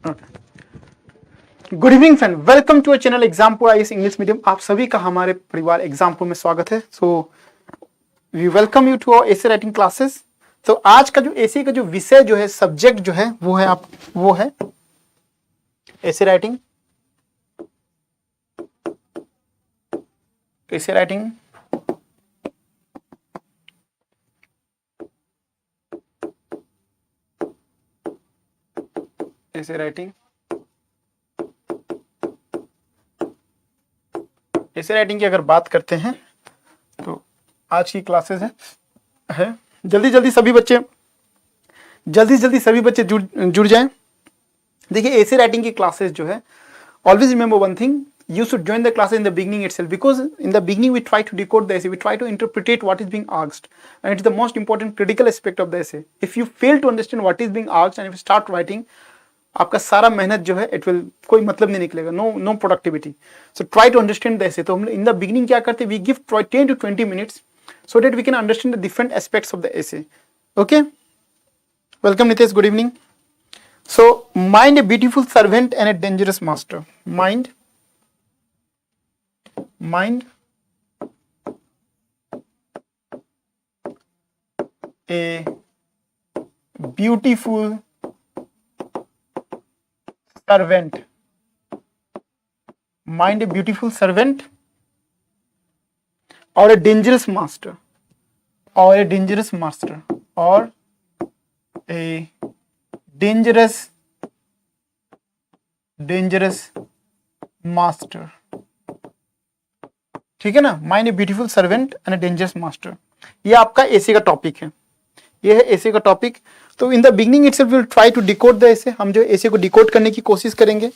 Good evening friend, welcome to a channel Example IAS English medium. आप सभी का हमारे परिवार एग्जाम्पल में स्वागत है। So we welcome you to our essay writing classes. तो आज का जो एसे का जो विषय जो है, सब्जेक्ट जो है वो है essay writing. Essay writing essay writing essay writing की अगर बात करते हैं तो आज की क्लासेस है जल्दी जल्दी सभी बच्चे जुड़ जाएं। देखिए, एसे राइटिंग की क्लासेस जो है, always remember one thing, you should join the class in the beginning itself, because in the beginning we try to decode the essay, we try to interpret what is being asked, and it's the most important critical aspect of the essay. If you fail to understand what is being asked and if you start writing, आपका सारा मेहनत जो है it will कोई मतलब नहीं निकलेगा, no productivity. So try to understand the essay. तो हम in the beginning क्या करते हैं, we give 10 to 20 minutes so that we can understand the different aspects of the essay. Okay, welcome Nitesh, good evening. So mind a beautiful servant and a dangerous master. Mind a beautiful servant. Mind a beautiful servant or a dangerous master, or a dangerous master, or a dangerous master. ठीक है ना, mind a beautiful servant and a dangerous master. ये आपका एसे का topic है, ये है एसे का टॉपिक। तो in the beginning itself we will try to decode the essay. हम जो एसे को डिकोड करने की कोशिश करेंगे।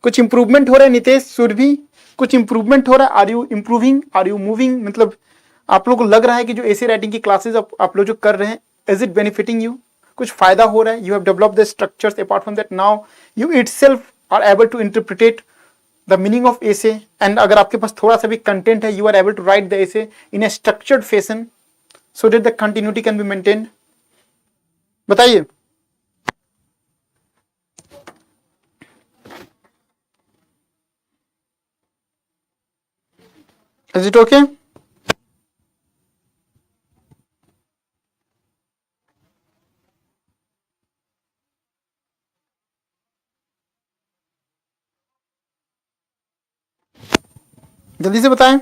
कुछ इंप्रूवमेंट हो रहा है नितेश सुरभि, कुछ इंप्रूवमेंट हो रहा है। Are you improving, are you moving? मतलब आप लोगों को लग रहा है कि जो एसे राइटिंग की क्लासेस आप लोग जो कर रहे हैं, इज इट बेनिफिटिंग यू? कुछ फायदा हो रहा है? You have developed the structures, apart from that now you itself are able to interpret the meaning of essay, and अगर आपके पास थोड़ा सा भी कंटेंट है, you are able to write the essay in a structured fashion so that the continuity can be maintained. बताइए। Is it okay? जल्दी से बताएं।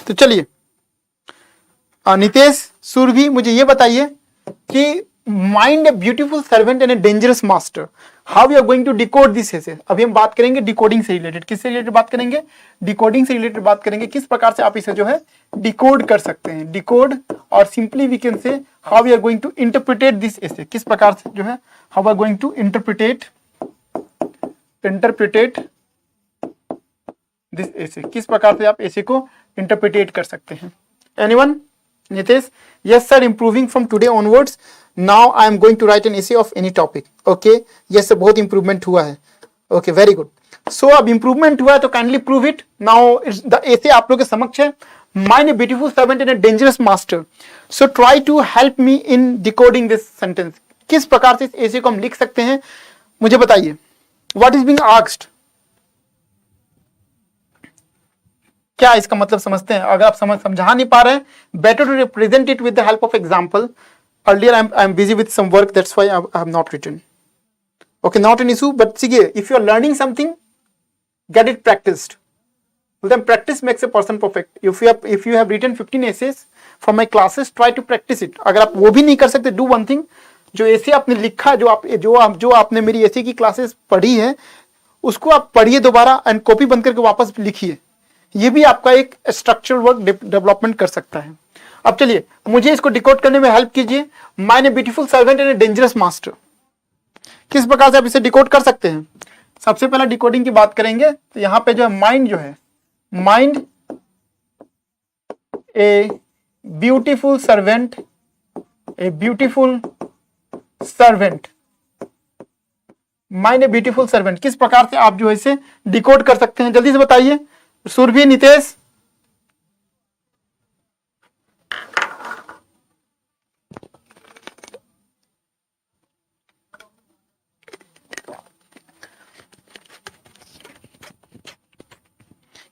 तो चलिए, नितेश सुरभि, मुझे ये बताइए कि mind a beautiful servant and a dangerous master, how you are going to decode this essay. अभी हम बात करेंगे डिकोडिंग से रिलेटेड। किससे रिलेटेड बात करेंगे? डिकोडिंग से रिलेटेड बात करेंगे। किस प्रकार से आप इसे जो है डिकोड कर सकते हैं, डिकोड, और simply we can say how you are going to interpret this essay. किस प्रकार से जो है how are going to interpret this essay, किस प्रकार से आप एसे को इंटरप्रिटेट कर सकते हैं। Anyone? Nitesh? Yes sir, improving from today onwards. Now I am going to write an essay of any topic. Okay, yes sir, बहुत इंप्रूवमेंट हुआ है। Okay, very good. सो अब इंप्रूवमेंट हुआ है तो kindly prove it. Now the essay आप लोग के समक्ष है, mind a beautiful servant and a dangerous master. So try to help me in decoding this sentence. किस प्रकार से इस एसे को हम लिख सकते हैं, मुझे बताइए। व्हाट इज बीइंग आस्क्ड, क्या इसका मतलब समझते हैं? अगर आप समझा नहीं पा रहे हैं, better to represent it with the help of example. Earlier I am busy with some work, that's why I have not written. Okay, not an issue, but सीखिए, if you are learning something, get it practised. Then practice makes a person perfect. If you have written 15 essays from my classes, try to practice it. अगर आप वो भी नहीं कर सकते, do one thing, जो एसे आपने लिखा, जो आपने मेरी एसे की क्लासेस पढ़ी है, उसको आप पढ़िए दोबारा एंड कॉपी बंद करके वापस लिखिए। ये भी आपका एक स्ट्रक्चरल वर्क डेवलपमेंट कर सकता है। अब चलिए, मुझे इसको डिकोड करने में हेल्प कीजिए। Mind a beautiful servant and a dangerous master, किस प्रकार से आप इसे डिकोड कर सकते हैं? सबसे पहला डिकोडिंग की बात करेंगे तो यहां पे जो है mind a beautiful servant, mind a beautiful servant, किस प्रकार से आप जो है इसे डिकोड कर सकते हैं? जल्दी से बताइए सुरभि, नितेश।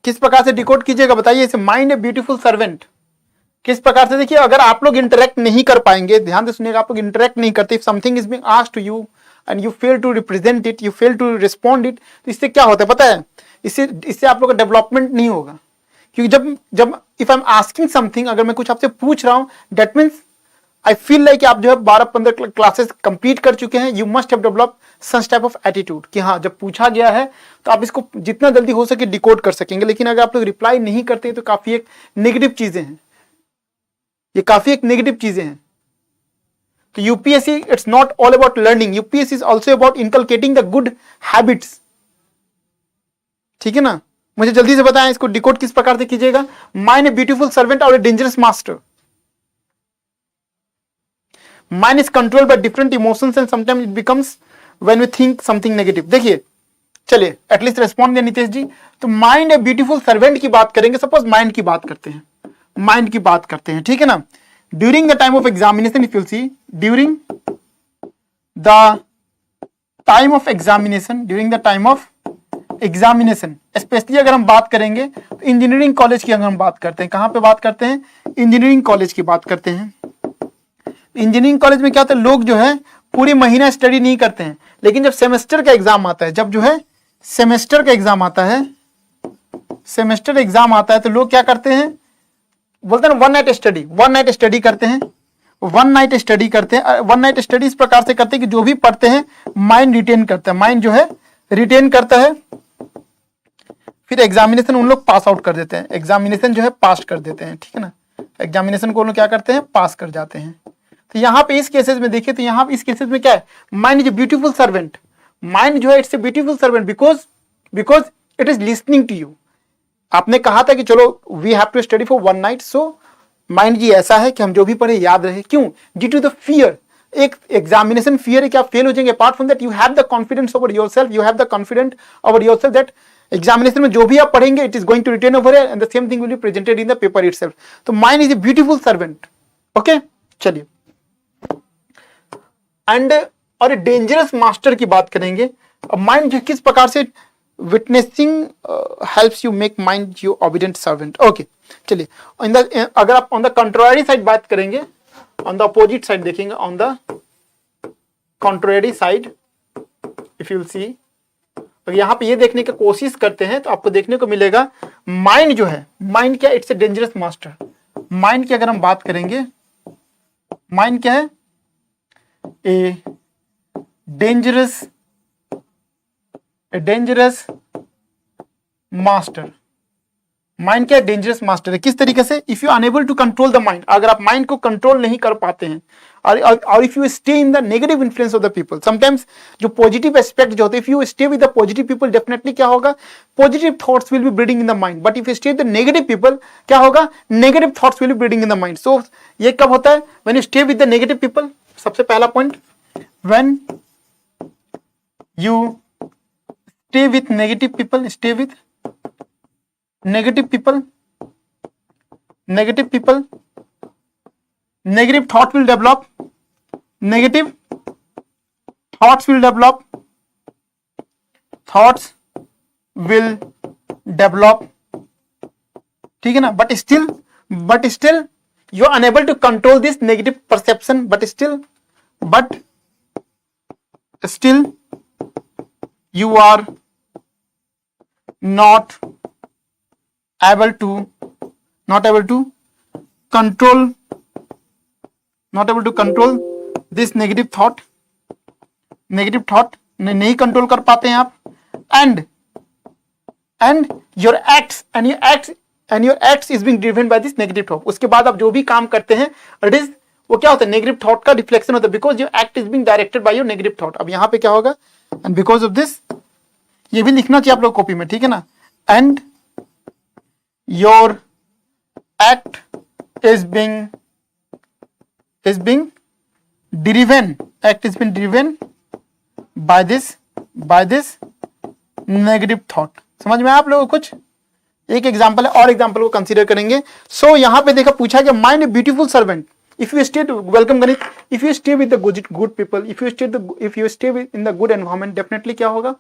किस प्रकार से डिकोड कीजिएगा बताइए इसे। माइंड ए ब्यूटीफुल सर्वेंट किस प्रकार से, देखिए अगर आप लोग इंटरेक्ट नहीं कर पाएंगे, ध्यान से सुनिएगा, आप लोग इंटरेक्ट नहीं करते, if something is being asked to you and you fail to represent it, you fail to respond it, तो इससे क्या होता है पता है, इससे आप लोग का डेवलपमेंट नहीं होगा। क्योंकि जब if I am asking something, अगर मैं कुछ आपसे पूछ रहा हूं, that means I feel like आप जो है 12-15 क्लासेस कंप्लीट कर चुके हैं, you must have develop such type of attitude कि हाँ जब पूछा गया है तो आप इसको जितना जल्दी हो सके डिकोड कर सकेंगे। लेकिन अगर आप लोग रिप्लाई नहीं करते तो काफी एक नेगेटिव चीजें हैं, ये काफी एक नेगेटिव चीजें हैं। तो UPSC it's not all about learning, UPSC is also about inculcating the good habits, ठीक है ना। मुझे जल्दी से बताएं इसको डिकोड किस प्रकार से कीजिएगा। माइंड ए ब्यूटीफुल सर्वेंट और ए dangerous master. Mind is controlled by different emotions and sometimes it becomes when we think something negative। देखिए चलिए एटलीस्ट रेस्पॉन्ड दिया नितेश जी। तो माइंड ए ब्यूटीफुल सर्वेंट की बात करेंगे, सपोज माइंड की बात करते हैं, माइंड की बात करते हैं, ठीक है ना। During the time of examination, if you see during the time of examination, during the time of examination, specially अगर हम बात करेंगे तो इंजीनियरिंग कॉलेज की अगर हम बात करते हैं, कहां पे बात करते हैं, इंजीनियरिंग कॉलेज की बात करते हैं। इंजीनियरिंग कॉलेज में क्या होता है, लोग जो है पूरी महीना स्टडी नहीं करते हैं, लेकिन जब सेमेस्टर का एग्जाम आता है, जब जो है सेमेस्टर का एग्जाम आता है, सेमेस्टर एग्जाम आता है तो लोग क्या करते हैं, बोलते हैं one night study, one night study करते हैं, वन नाइट स्टडी करते हैं। वन नाइट स्टडी इस प्रकार से करते हैं कि जो भी पढ़ते हैं माइंड रिटेन करता है, माइंड जो है रिटेन करता है, फिर एग्जामिनेशन उन लोग पास आउट कर देते हैं, एग्जामिनेशन जो है पास कर देते हैं, ठीक है ना। एग्जामिनेशन को उन लोग क्या करते हैं, पास कर जाते हैं। तो यहाँ पे इस केसेस में देखिए, तो यहाँ पे इस केसेस में क्या है, mind is a beautiful servant, mind जो है it's a beautiful servant because it is listening to you. आपने कहा था कि चलो we have to study for one night, so mind जी ऐसा है कि हम जो भी पढ़े याद रहे, क्यों, ड्यू टू द फियर, एक एग्जामिनेशन फियर है कि आप फेल हो जाएंगे। Apart from that you have the confidence over yourself, you have the confidence over yourself that examination में जो भी आप पढ़ेंगे it is going to retain over and the same thing will be presented in the paper itself. तो mind is a beautiful servant, okay. चलिए and और dangerous master की बात करेंगे। माइंड जो किस प्रकार से witnessing helps you make mind you obedient servant, okay. चलिए अगर आप ऑन द कंट्रारी साइड बात करेंगे, ऑन द अपोजिट साइड देखेंगे, on the contrary side if you will see, तो यहां पे ये देखने की कोशिश करते हैं तो आपको देखने को मिलेगा माइंड जो है, माइंड क्या, it's a dangerous master. Mind की अगर हम बात करेंगे, माइंड क्या है, ए डेंजरस मास्टर। माइंड क्या है, डेंजरस मास्टर है। किस तरीके से, if you unable to control the mind, अगर आप माइंड को कंट्रोल नहीं कर पाते हैं, और if you stay in the negative influence of the people, sometimes जो पॉजिटिव एस्पेक्ट जो होते हैं, if you stay with the positive people, definitely क्या होगा, positive thoughts will be breeding in the mind. But if you stay with the negative people, क्या होगा, negative thoughts will be breeding in the mind. So ये कब होता है, when you stay with the negative people. सबसे पहला point, when you stay with negative people, stay with negative people, negative thought will develop, negative thoughts will develop, ठीक है ना। but still you are unable to control this negative perception, but still you are not able to control this negative thought नहीं control कर पाते हैं आप, and your acts is being driven by this negative thought। उसके बाद आप जो भी काम करते हैं it is, वो क्या होता है, नेगेटिव थॉट का रिफ्लेक्शन होता है, because your act is being directed by your negative thought. अब यहां पे क्या होगा, एंड बिकॉज ऑफ दिस, ये भी लिखना चाहिए आप लोग कॉपी में, ठीक है ना, and your act is being driven by this negative thought। समझ में आप लोगों को कुछ, एक एग्जांपल है और एग्जांपल को कंसीडर करेंगे। सो यहां पे देखा, पूछा कि mind a beautiful servant, if you stay, welcome गणित, if you stay with the good people, if you stay in the good environment, definitely क्या होगा,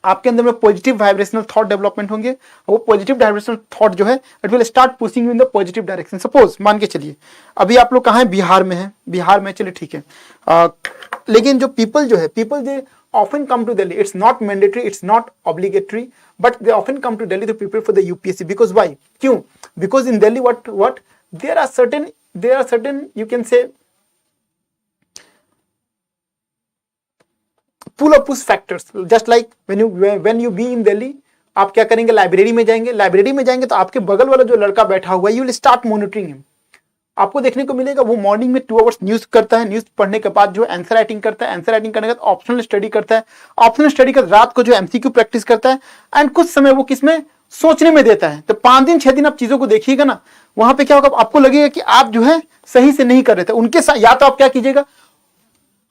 आपके अंदर में पॉजिटिव वाइब्रेशनल थॉट डेवलपमेंट होंगे, वो पॉजिटिव वाइब्रेशनल थॉट जो है it will start pushing you in the positive direction. Suppose मान के चलिए अभी आप लोग कहाँ हैं, बिहार में हैं, बिहार में चलिए ठीक है, लेकिन जो पीपल जो है, people they often come to Delhi. It's not mandatory, it's not obligatory, but they often come to Delhi to prepare for the UPSC. Because why? क्यों? Because in Delhi, what there are certain you can say pull or push factors. Just like when you be in Delhi, आप क्या करेंगे, library में जाएंगे, library में जाएंगे तो आपके बगल वाला जो लड़का बैठा हुआ है, you will start monitoring him. आपको देखने को मिलेगा वो मॉर्निंग में 2 आवर्स न्यूज करता है, न्यूज पढ़ने के बाद जो आंसर राइटिंग करता है, आंसर राइटिंग करने के बाद ऑप्शनल स्टडी करता है, ऑप्शनल स्टडी के रात को जो एमसीक्यू प्रैक्टिस करता है, एंड कुछ समय वो किसमें, सोचने में देता है। तो 5 दिन 6 दिन आप चीजों को देखिएगा ना, वहां पे क्या होगा, आपको लगेगा कि आप जो है सही से नहीं कर रहे थे उनके साथ। या तो आप क्या कीजिएगा,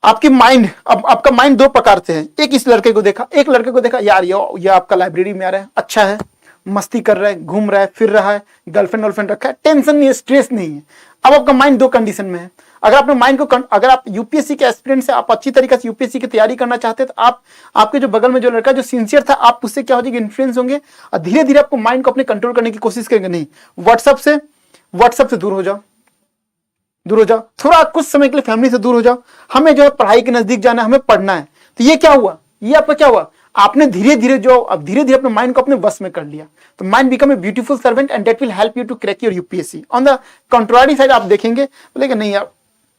आपकी माइंड, अब आपका माइंड 2 प्रकार से है। एक इस लड़के को देखा, एक लड़के को देखा यार ये आपका लाइब्रेरी में आ रहा है, अच्छा है, मस्ती कर रहा है, घूम रहा है, फिर रहा है, गर्लफ्रेंड रखा है, टेंशन नहीं है, स्ट्रेस नहीं है। अब आपका माइंड 2 कंडीशन में है। अगर अपने माइंड को, अगर आप यूपीएससी के एस्पिरेंट से आप अच्छी तरीके से यूपीएससी की तैयारी करना चाहते हैं, तो आप, आपके जो बगल में जो लड़का जो सिंसियर था, आप उससे क्या हो जाएगा, इन्फ्लुएंस होंगे और धीरे धीरे आपको माइंड को अपने कंट्रोल करने की कोशिश करेंगे। नहीं, व्हाट्सएप से दूर हो जाओ, थोड़ा कुछ समय के लिए फैमिली से दूर हो जाओ। हमें जो है पढ़ाई के नजदीक जाना है, हमें पढ़ना है। तो ये क्या हुआ, ये आपका क्या हुआ, आपने धीरे धीरे अपने माइंड को अपने वश में कर लिया। तो mind become a beautiful servant and that will help you to crack your UPSC. On the contrary side आप देखेंगे, बोलेगा नहीं यार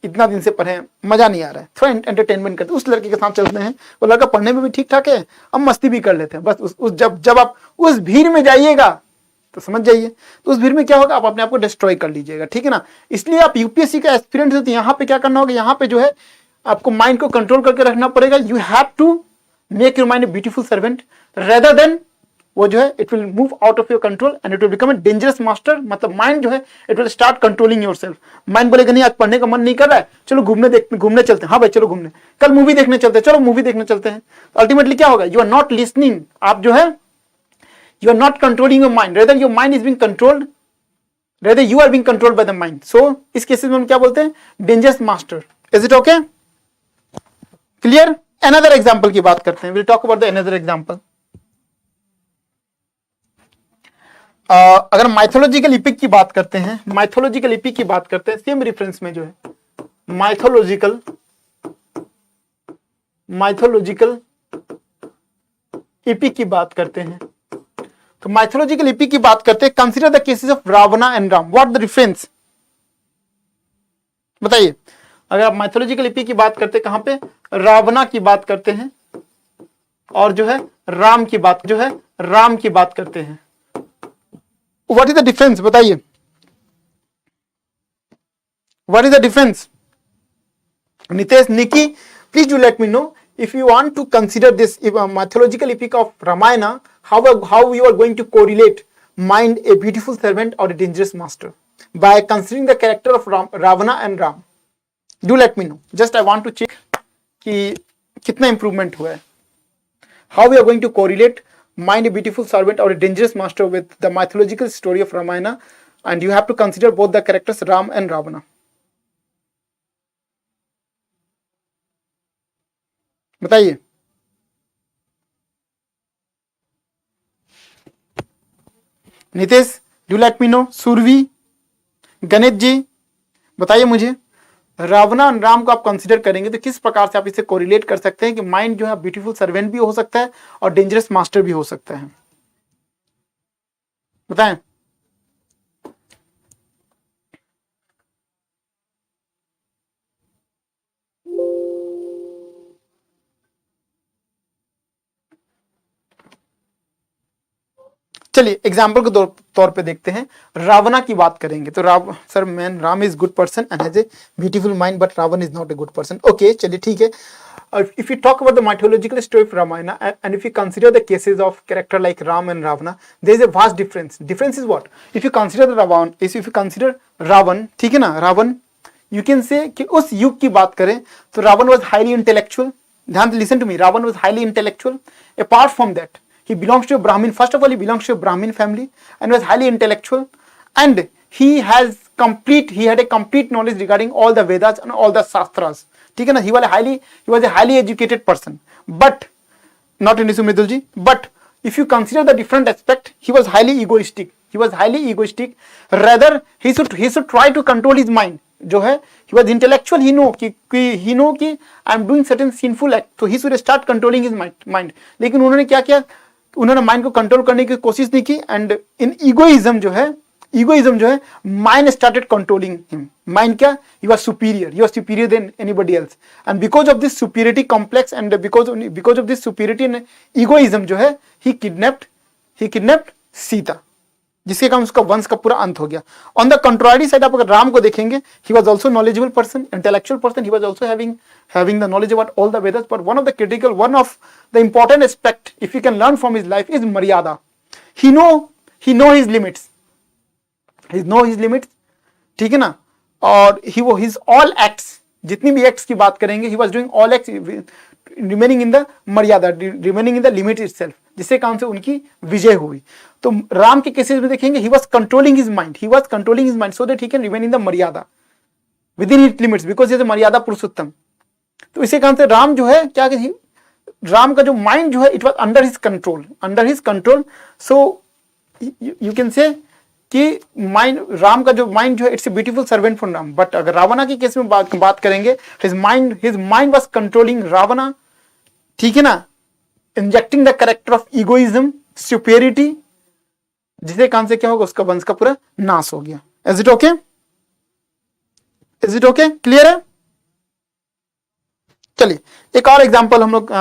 इतना दिन से पढ़े, मजा नहीं आ रहा है, थोड़ा एंटरटेनमेंट करते, उस लड़के के साथ चलते हैं, वो लड़का पढ़ने में भी ठीक ठाक है, अब मस्ती भी कर लेते हैं। बस जब आप उस भीड़ में जाइएगा तो समझ जाइए, तो उस भीड़ में क्या होगा, आप अपने आप को डिस्ट्रॉय कर लीजिएगा, ठीक है ना। इसलिए आप यूपीएससी का एस्पिरेंट है तो यहाँ पे क्या करना होगा, यहाँ पे जो है आपको माइंड को कंट्रोल करके रखना पड़ेगा। You have to make your mind a beautiful servant rather than वो जो है it will move out of your control and it will become a dangerous master. मतलब माइंड जो है it will start controlling yourself. Mind बोलेगा नहीं आज पढ़ने का मन नहीं कर रहा है, चलो घूमने चलते हैं, हाँ भाई चलो घूमने, कल मूवी देखने चलते हैं, चलो मूवी देखने चलते हैं। अल्टीमेटली क्या होगा, यू आर नॉट लिसनिंग, आप जो है you are not controlling your mind, rather your mind is being controlled, rather you are being controlled by the mind. So इस केसेस में हम क्या बोलते हैं, dangerous master. Is it okay, clear. Another example की बात करते हैं, will talk about the another example. अगर माइथोलॉजिकल इपिक की बात करते हैं, माइथोलॉजिकल इपिक की बात करते हैं, सेम रेफरेंस में जो है माइथोलॉजिकल इपिक की बात करते हैं, तो माइथोलॉजिकल इपिक की बात करते हैं, consider the cases of Ravana and Ram, what the reference बताइए। अगर आप माइथोलॉजिकल इपिक की बात करते हैं, कहां पे, रावणा की बात करते हैं और जो है राम की बात करते हैं, व्हाट इज द डिफरेंस बताइए, what is the difference. Nitesh, Niki, please do let me know if you want to consider this mythological epic of Ramayana, how you are going to correlate mind a beautiful servant or a dangerous master by considering the character of Ravana and Ram. Do let me know. Just I want to check कि कितना improvement हुआ है. How we are going to correlate mind a beautiful servant or a dangerous master with the mythological story of Ramayana, and you have to consider both the characters Ram and Ravana. बताइए. Nitesh, do let me know. Surabhi, Ganesh ji, बताइए मुझे, रावणा और राम को आप consider करेंगे तो किस प्रकार से आप इसे कोरिलेट कर सकते हैं कि माइंड जो है ब्यूटीफुल सर्वेंट भी हो सकता है और डेंजरस मास्टर भी हो सकता है, बताएं. चलिए एग्जाम्पल के तौर पे देखते हैं. रावणा की बात करेंगे तो Ram is good person and has a beautiful mind, but Ravan is not a good person. Okay, चलिए ठीक है. If you talk about the mythological story of Ramayana and if you consider the cases of character like Ram and Ravana, there is a vast difference. Difference is what? If you consider Ravan, ठीक है ना, Ravan, you can say कि उस युग की बात करें तो Ravan was highly intellectual. ध्यान से listen to me. Ravan was highly intellectual. Apart from that, he belongs to a Brahmin. First of all, he belongs to a Brahmin family and was highly intellectual, and he had a complete knowledge regarding all the Vedas and all the Shastras. ठीक है ना, he was a highly educated person. But not an issue, Midul ji. But if you consider the different aspect, he was highly egoistic. He was highly egoistic. Rather, he should try to control his mind. जो है, he was intellectual. He know कि I am doing certain sinful act. So he should start controlling his mind. लेकिन उन्होंने क्या किया? उन्होंने mind को control करने की कोशिश नहीं की. एंड इन इगोइज्म जो है mind started controlling him. Mind क्या? He was superior than anybody else. And because of this superiority complex and because of this superiority and egoism जो है, ही किडनैप्ड सीता, जिसके कारण उसका वंश का पूरा अंत हो गया. ऑन द कंट्रारी साइड आप अगर राम को देखेंगे, he was also knowledgeable person, intellectual person. He was also having the knowledge about all the Vedas, but one of the important aspect, if you can learn from his life, is maryada. He know his limits. ठीक है ना. और his all acts, जितनी भी acts की बात करेंगे, he was doing all acts remaining in the maryada, remaining in the limit itself, जिससे काम से उनकी विजय हुई. तो राम के केसेस में देखेंगे, he was controlling his mind so that he can remain in the maryada within its limits, because he is a maryada पुरुषोत्तम. तो इसी कारण से राम जो है क्या, राम का जो माइंड जो है, it was under his control. So you can say कि माइंड, राम का जो माइंड जो है, it's a beautiful servant for Ram. But अगर रावणा के केस में बात करेंगे, हिज माइंड वाज कंट्रोलिंग रावणा. ठीक है ना, injecting the character of egoism, superiority, जिसके कारण से क्या होगा, उसका वंश का पूरा नाश हो गया. Is it okay? क्लियर है? चलिए एक और एग्जांपल हम लोग,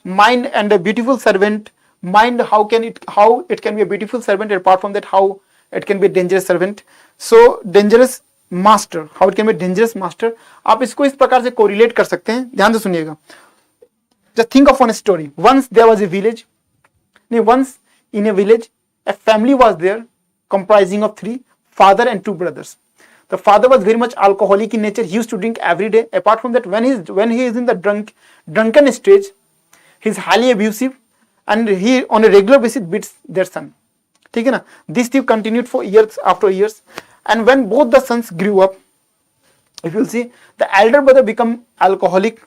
mind and a beautiful servant. Mind, how it can be a beautiful servant, apart from that how it can be dangerous servant. So dangerous master, how it can be dangerous master. आप इसको इस प्रकार से correlate कर सकते हैं. ध्यान से सुनिएगा. Just think of one story. Once in a village a family was there comprising of 3, father and 2 brothers. The father was very much alcoholic in nature. He used to drink every day. Apart from that, when he is in the drunken stage, he is highly abusive and he on a regular basis beats their son. ठीक है ना. This thing continued for years after years, and when both the sons grew up, if you see, the elder brother become alcoholic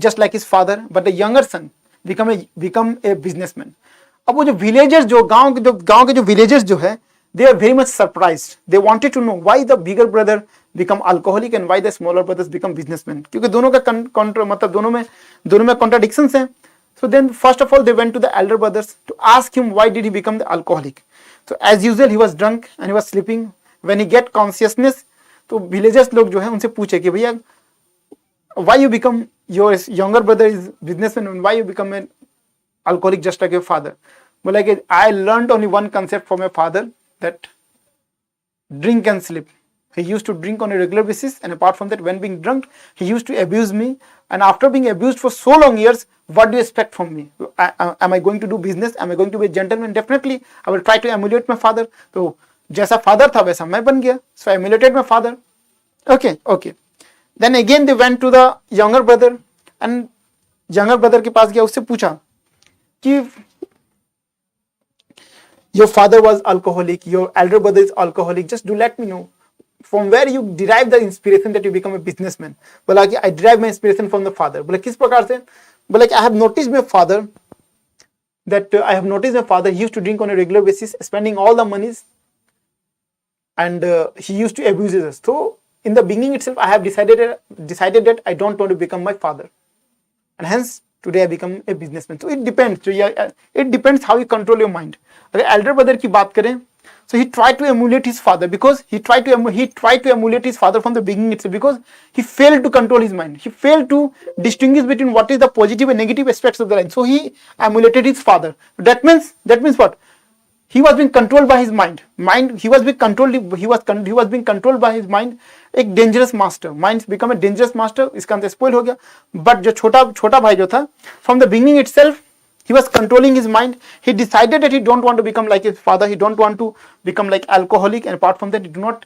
just like his father, but the younger son become a businessman. अब वो जो villagers, जो गांव के जो villagers जो है, they are very much surprised. They wanted to know why the bigger brother become alcoholic and why the smaller brothers become businessmen. क्योंकि दोनों का मतलब दोनों में contradictions हैं. So then first of all they went to the elder brothers to ask him why did he become the alcoholic. So as usual he was drunk and he was sleeping. When he get consciousness, तो villagers लोग जो है उनसे पूछे कि भैया why you become, your younger brother is businessman and why you become an alcoholic just like your father. But like, I learned only one concept from my father, that drink and sleep. He used to drink on a regular basis, and apart from that, when being drunk, he used to abuse me. And after being abused for so long years, what do you expect from me? Am I going to do business? Am I going to be a gentleman? Definitely, I will try to emulate my father. So जैसा father था वैसा मैं बन गया. So I emulated my father. Okay. Then again they went to the younger brother, and younger brother के पास गया, उससे पूछा कि your father was alcoholic, your elder brother is alcoholic, just do let me know from where you derive the inspiration that you become a businessman. बोला कि I derive my inspiration from the father. बोला किस प्रकार से? बोला कि I have noticed my father, he used to drink on a regular basis, spending all the monies, and he used to abuse us. So in the beginning itself, I have decided that I don't want to become my father, and hence today I become a businessman. So it depends how you control your mind. अगर elder brother की बात करें, so he tried to emulate his father, because he tried to emulate his father from the beginning itself, because he failed to control his mind. He failed to distinguish between what is the positive and negative aspects of the life. So he emulated his father. That means what? He was being controlled by his mind. He was being controlled by his mind. एक dangerous master. Mind become a dangerous master. इसका अंत spoil हो गया. But जो छोटा भाई जो था, from the beginning itself, he was controlling his mind. He decided that he don't want to become like his father. He don't want to become like alcoholic, and apart from that, he do not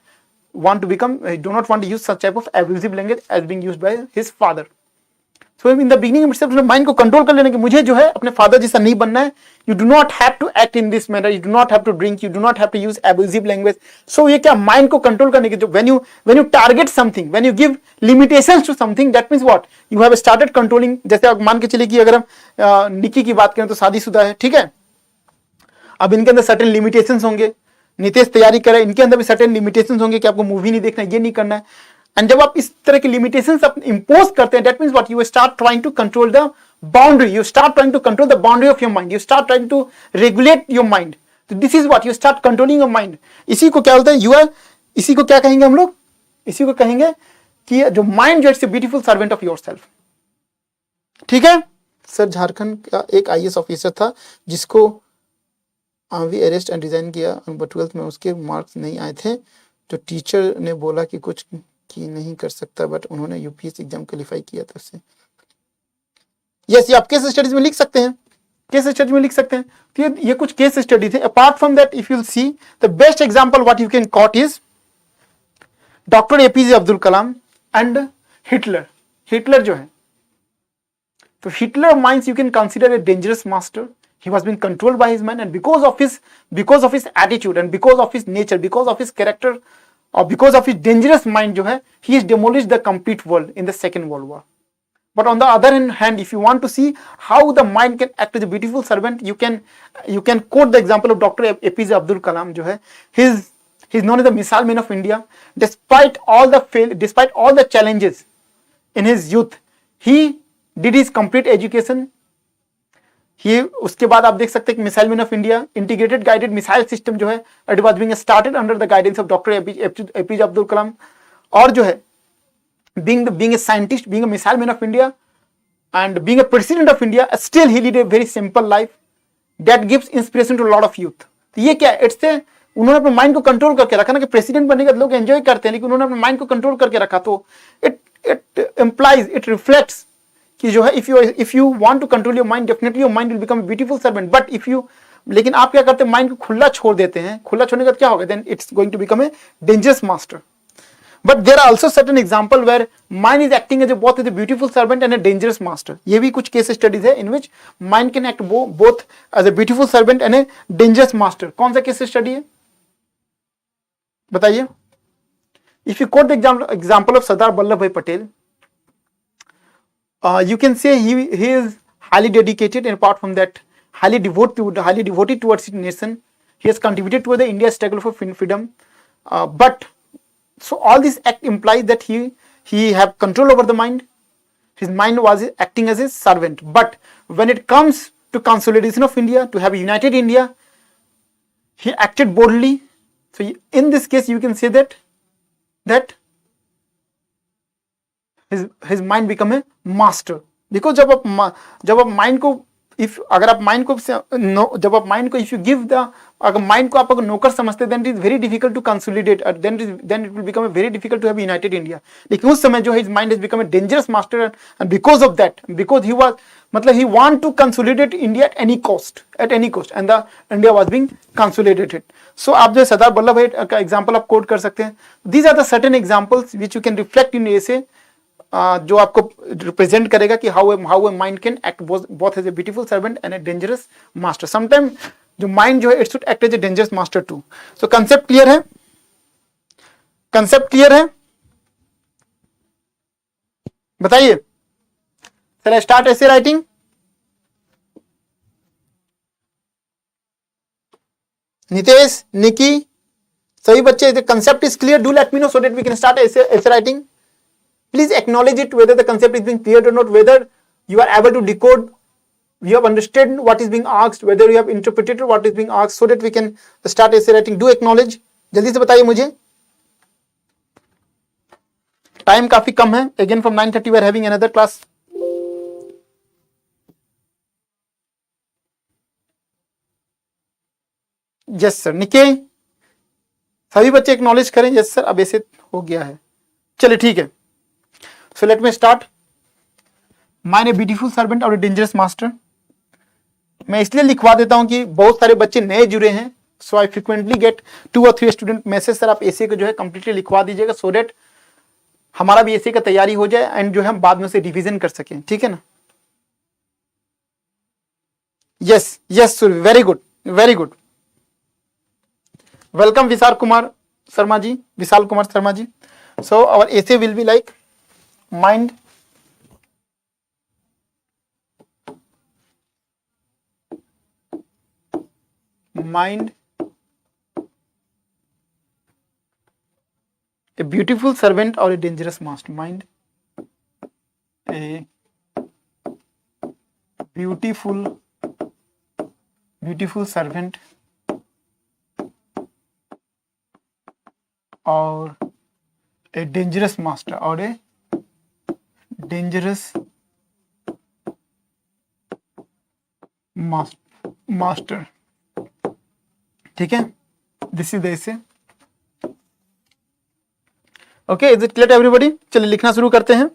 want to use such type of abusive language as being used by his father. So in the beginning mind को control कर लेना कि मुझे जो है अपने father जैसा नहीं बनना है. You do not have to act in this manner, you do not have to drink, you do not have to use abusive language. So ये क्या माइंड को कंट्रोल करने के जो when you target something, when you give limitations to something, that means what you have started controlling. जैसे आप मान के चलिए कि अगर हम निकी की बात करें तो शादीशुदा है, ठीक है. अब इनके अंदर सर्टेन लिमिटेशंस होंगे. नितेश तैयारी करे, इनके अंदर भी सर्टेन लिमिटेशंस होंगे कि आपको मूवी नहीं देखना, ये नहीं करना है. एंड जब आप इस तरह की लिमिटेशंस इंपोज करते हैं, that means what you start trying to control the boundary, you start trying to control the boundary of your mind, you start trying to regulate your mind. तो this is what you start controlling your mind. इसी को क्या बोलते हैं, you are, इसी को क्या कहेंगे हम लोग, इसी को कहेंगे कि जो माइंड जो it's a beautiful servant of yourself. ठीक है सर. झारखंड का एक आईएएस ऑफिसर था जिसको भी अरेस्ट एंड रिजाइन किया, नंबर 12 में उसके मार्क्स नहीं आए थे, तो टीचर ने बोला कि कुछ की नहीं कर सकता, बट उन्होंने यूपीएससी एग्जाम क्वालिफाई किया था उससे. यस, ये आप केस स्टडीज में लिख सकते हैं, केस स्टडी में लिख सकते हैं. तो ये कुछ केस स्टडी थे. Apart from that if you see the best example what you can quote is doctor APJ Abdul Kalam and Hitler. Hitler जो है, तो Hitler minds you can consider a dangerous master. He was being controlled by his mind, and because of his attitude, and because of his nature, because of his character, or because of his dangerous mind, जो है, he has demolished the complete world in the Second World War. But on the other hand, if you want to see how the mind can act as a beautiful servant, you can quote the example of Dr. APJ Abdul Kalam, जो है, he's known as the missile man of India. Despite all the challenges in his youth, he did his complete education. उसके बाद आप देख सकते हैं कि missile man of India, integrated guided missile system जो है, it was being started under the guidance of doctor APJ Abdul Kalam. और जो है being a scientist, being a missile man of India and being a president of India, still he lead a very simple life that gives inspiration to lot of youth. तो ये क्या, it's से उन्होंने अपने mind को control करके रखा ना, कि प्रेसिडेंट बनने का लोग एंजॉय करते हैं, लेकिन उन्होंने अपने माइंड को कंट्रोल करके रखा. तो इट इंप्लाइज, इट रिफ्लेक्ट्स कि जो है if you want to control your mind, definitely your mind will become a beautiful servant. But लेकिन आप क्या करते हैं, माइंड को खुला छोड़ देते हैं. खुला छोड़ने का क्या होगा, then it's going to become a dangerous master. But there are also certain example where mind is acting as both as a beautiful servant and a dangerous master. ये भी कुछ केस स्टडीज है in which mind can act both as a beautiful servant and a dangerous master. कौन सा case study है बताइए. If you quote the example of Sardar Vallabh Bhai Patel, you can say he is highly dedicated, and apart from that highly devoted towards his nation. He has contributed to the India's struggle for freedom, but so all this act implies that he have control over the mind. His mind was acting as a servant. But when it comes to consolidation of India, to have a united India, he acted boldly. So in this case you can say that his mind become a master. Because जब आप mind को if you give the, अगर mind को आप अगर नौकर समझते, then it is very difficult to consolidate, then it will become very difficult to have a united India. लेकिन उस समय जो है his mind has become a dangerous master, and because of that, because he want to consolidate India at any cost, and the India was being consolidated. So आप जो सरदार वल्लभ भाई का example आप कोट कर सकते हैं. These are the certain examples which you can reflect in essay, जो आपको रिप्रेजेंट करेगा कि how a mind can act both as a beautiful servant and a dangerous master. Sometime जो माइंड जो है it should act as a dangerous master too. So concept clear है, concept clear है, बताइए. चलिए start essay writing. Nitesh, Niki, सभी बच्चे, the concept is clear, do let me know so that we can start essay writing. Please acknowledge it, whether the concept is being cleared or not, whether you are able to decode, you have understood what is being asked, whether you have interpreted what is being asked, so that we can start essay writing. Do acknowledge. जल्दी से बताइए मुझे. Time काफी कम है. Again from 9:30 we are having another class. Yes sir. निके, सभी बच्चे acknowledge करें. यस सर, अब ऐसे हो गया है. चलिए ठीक है. So let me start. Mind a beautiful servant or a dangerous master. मैं इसलिए लिखवा देता हूं कि बहुत सारे बच्चे नए जुड़े हैं. So I frequently get 2 or 3 student message, sir आप ऐसे को जो है कंप्लीटली लिखवा दीजिएगा, so that हमारा भी ऐसे का तैयारी हो जाए एंड जो है हम बाद में से रिवीजन कर सकें, ठीक है ना। Yes yes, very good very good, welcome Vishal Kumar Sharma ji, Vishal Kumar Sharma ji. So our essay will be like mind a beautiful servant or a dangerous master. Mind a beautiful servant or a dangerous master, or a dangerous master, ठीक है। This is the essay. Okay, is it clear everybody? चलिए लिखना शुरू करते हैं।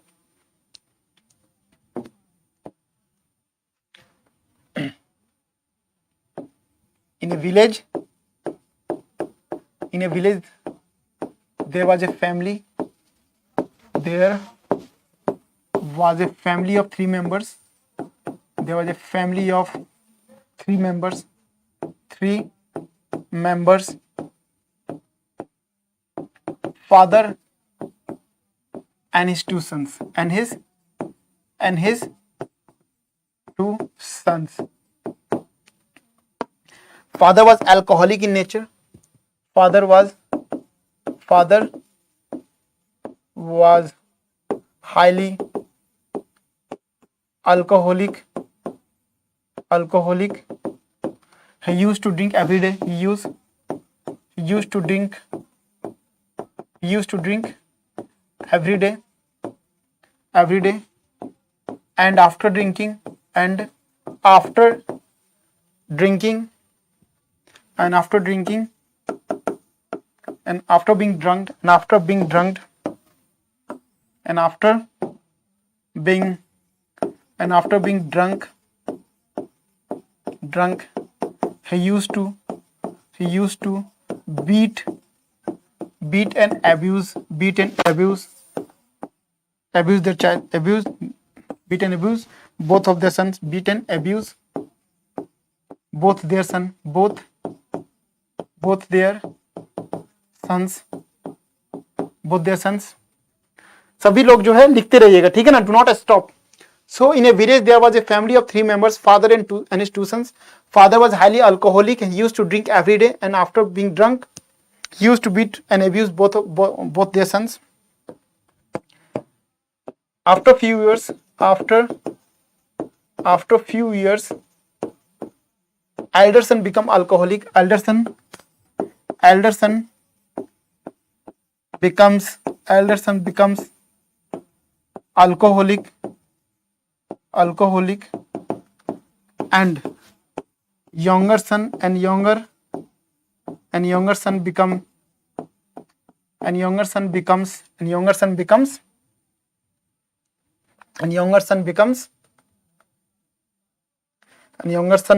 In a village there was a family. There was a family of three members. There was a family of three members. Father and his two sons. And his two sons. Father was alcoholic in nature. Father was highly alcoholic. He used to drink every day. He used to drink every day. And after drinking and after being drunk, he used to beat and abuse their child, beat and abuse both of their sons, beat and abuse both their sons. सभी लोग जो है लिखते रहिएगा, ठीक है ना, do not stop. So in a village there was a family of three members, father and his two sons. Father was highly alcoholic and he used to drink every day, and after being drunk he used to beat and abuse both their sons. After few years elder son become alcoholic. Elder son becomes alcoholic, and younger son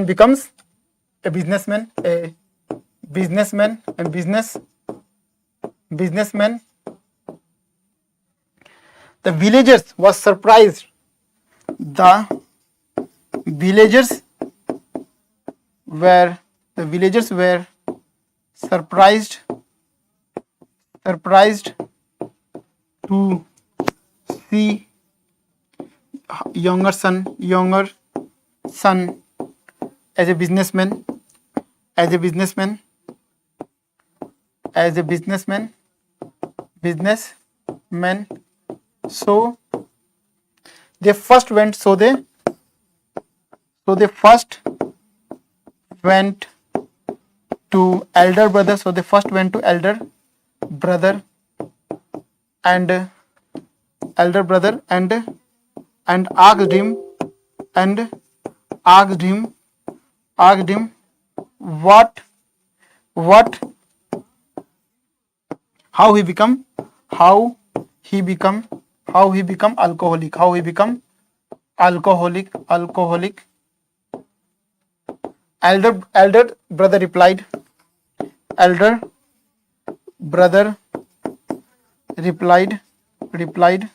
becomes a businessman. The villagers were surprised. The villagers were surprised to see younger son as a businessman. So they first went to elder brother. So they first went to elder brother and asked him what how he become alcoholic. Elder brother replied replied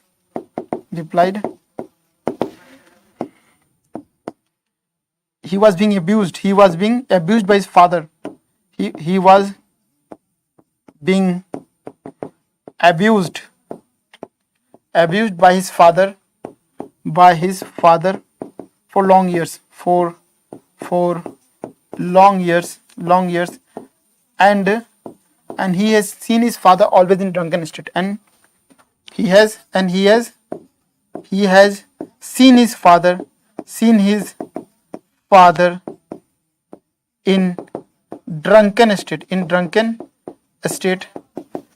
he was being abused. He was being abused by his father. He was being abused by his father for long years, for long years, and he has seen his father always in drunken state, and he has seen his father in drunken state.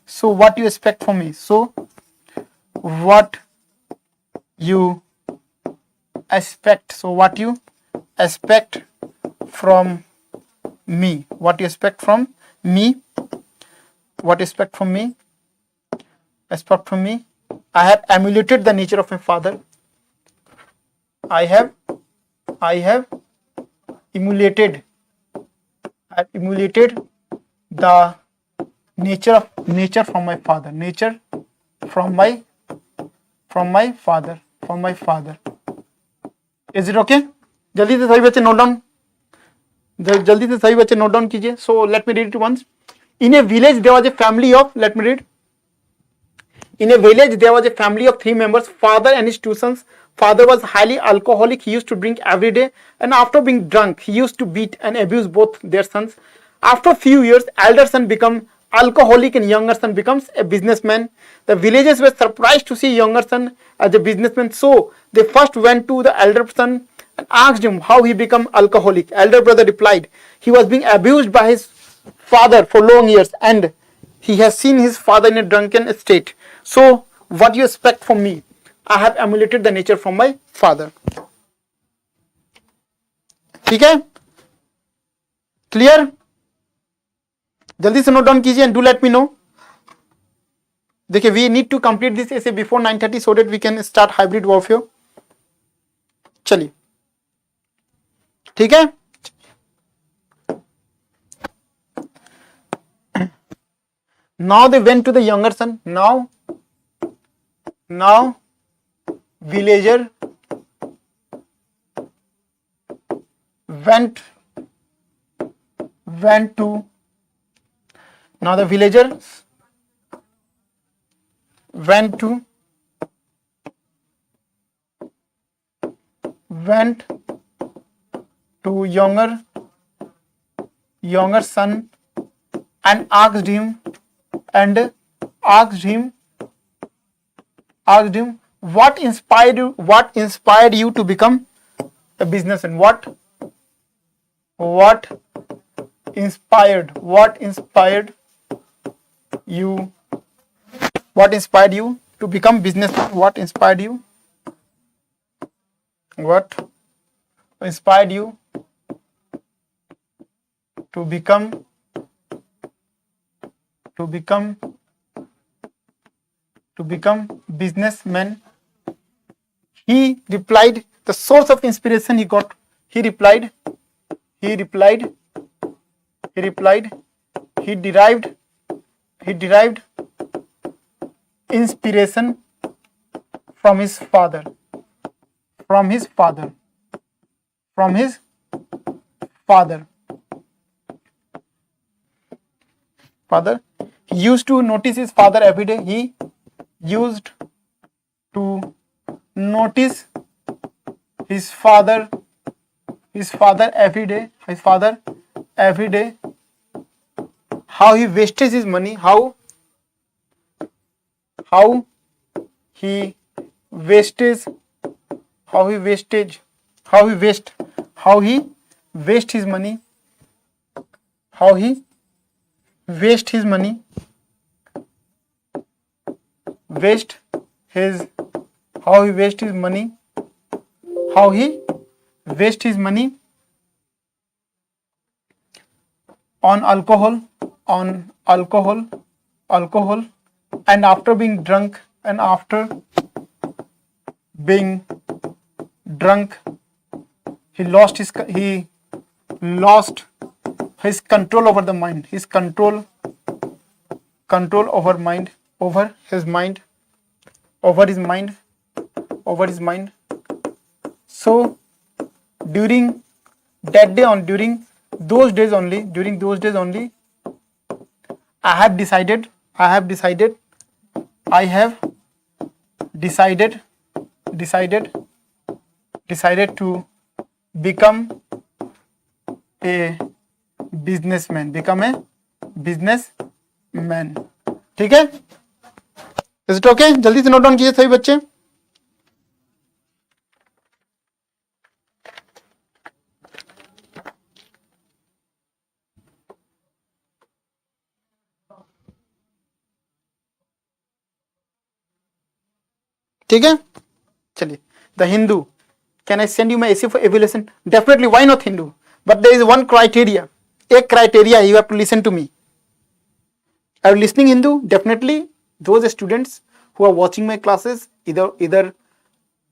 So what you expect from me? So what you expect? So what you expect from me? What you expect from me? What you expect from me? Expect from me? I have emulated the nature of my father. I have emulated the nature from my father. Nature from my father. Is it okay? जल्दी से सभी बच्चे note down, जल्दी से सभी बच्चे note down कीजिए. So let me read it once. In a village there was a family of, let me read. In a village there was a family of 3 members, father and his 2 sons. Father was highly alcoholic. He used to drink every day, and after being drunk he used to beat and abuse both their sons. After a few years, elder son become alcoholic and younger son becomes a businessman. The villagers were surprised to see younger son as a businessman, so they first went to the elder son and asked him how he became alcoholic. Elder brother replied, he was being abused by his father for long years, and he has seen his father in a drunken state. So what you expect from me? I have emulated the nature from my father. ठीक है? Clear? जल्दी से note down कीजिए and do let me know. देखिए, we need to complete this essay before 9:30 so that we can start hybrid warfare. चलिए, ठीक है? Now they went to the younger son. Now villager went to, now the villagers went to younger son and asked him what inspired you to become a businessman? What inspired you to become businessman? What inspired you to become businessman? He replied, the source of inspiration he got. He derived inspiration from his father. He used to notice his father every day. He used to notice his father every day. How he wastes his money. How he waste his money. How he waste his money. On alcohol, and after being drunk, he lost his control over the mind, his control over his mind. over his mind, so during that day on, during those days only, I have decided to become a businessman, ठीक है? Is it okay? जल्दी से note down कीजिए सभी बच्चे। ठीक है, चलिए। The Hindu, can I send you my essay for evaluation? Definitely, why not Hindu? But there is one criteria, एक criteria, you have to listen to me. Are you listening Hindu? Definitely those students who are watching my classes, either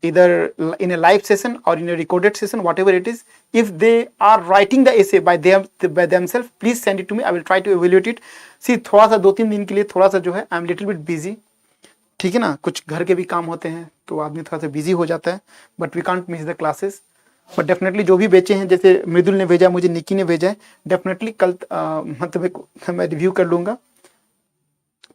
in a live session or in a recorded session, whatever it is, if they are writing the essay by themselves, please send it to me. I will try to evaluate it. See, थोड़ा सा 2-3 दिन के लिए थोड़ा सा जो है I am little bit busy, ठीक है ना, कुछ घर के भी काम होते हैं तो आदमी थोड़ा सा बिजी हो जाता है, but we can't miss the classes. But definitely जो भी बेचे हैं, जैसे मृदुल ने भेजा, मुझे निकी ने भेजा है, डेफिनेटली कल मतलब मैं रिव्यू कर लूंगा,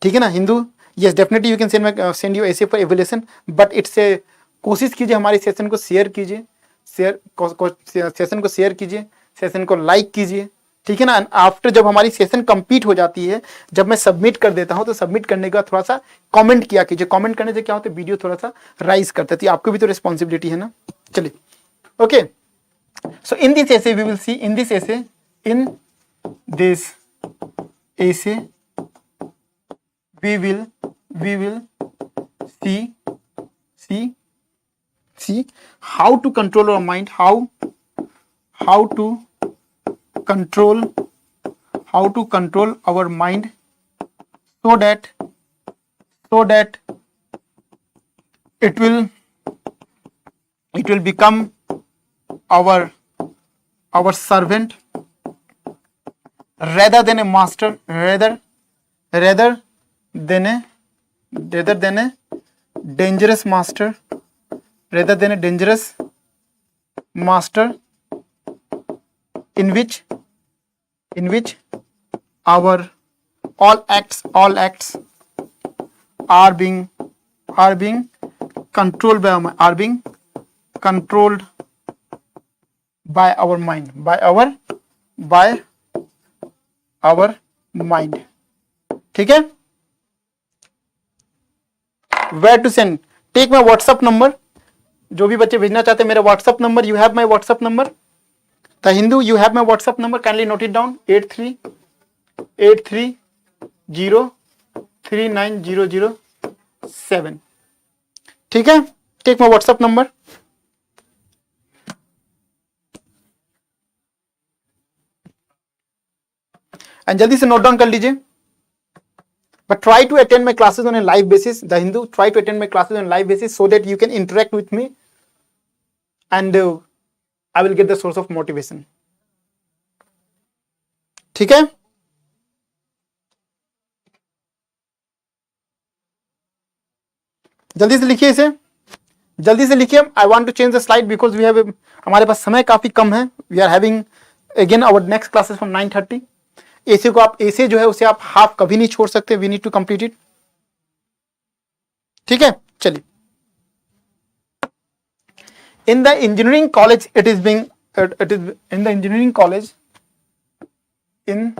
ठीक है ना। Hindu, yes definitely you can send you essay for evaluation, but it's a, कोशिश कीजिए हमारे सेशन को शेयर कीजिए, सेशन को शेयर कीजिए, सेशन को लाइक कीजिए, ठीक है ना। आफ्टर जब हमारी सेशन कंप्लीट हो जाती है, जब मैं सबमिट कर देता हूं, तो सबमिट करने के बाद थोड़ा सा कमेंट किया कीजिए। कमेंट करने से क्या होता है, वीडियो थोड़ा सा राइज करता है, आपको भी तो रिस्पॉन्सिबिलिटी है ना। चलिए, okay. So in this essay we will see, in this essay we will see how to control our mind, how to control our mind, so that it will become our servant rather than a master, rather than a dangerous master, in which our all acts are being controlled by our mind, by our mind, ठीक है। Where to send? Take my WhatsApp number. जो भी बच्चे भेजना चाहते हैं, मेरा WhatsApp number, you have my WhatsApp number. The Hindu, you have my WhatsApp number. Kindly note it down. 8380390007. ठीक है, take my WhatsApp number. And जल्दी से नोट डाउन कर लीजिए। But try to attend my classes on a live basis. The Hindu, try to attend my classes on a live basis so that you can interact with me, and I will get the source of motivation. ठीक है, जल्दी से लिखिए इसे, जल्दी से लिखिए। I want to change the slide because we have हमारे पास समय काफी कम है। We are having again our next classes from 9:30. ऐसे को आप, ऐसे जो है उसे आप हाफ कभी नहीं छोड़ सकते। We need to complete it, ठीक है। चलिए, in the engineering college it is in the engineering college, in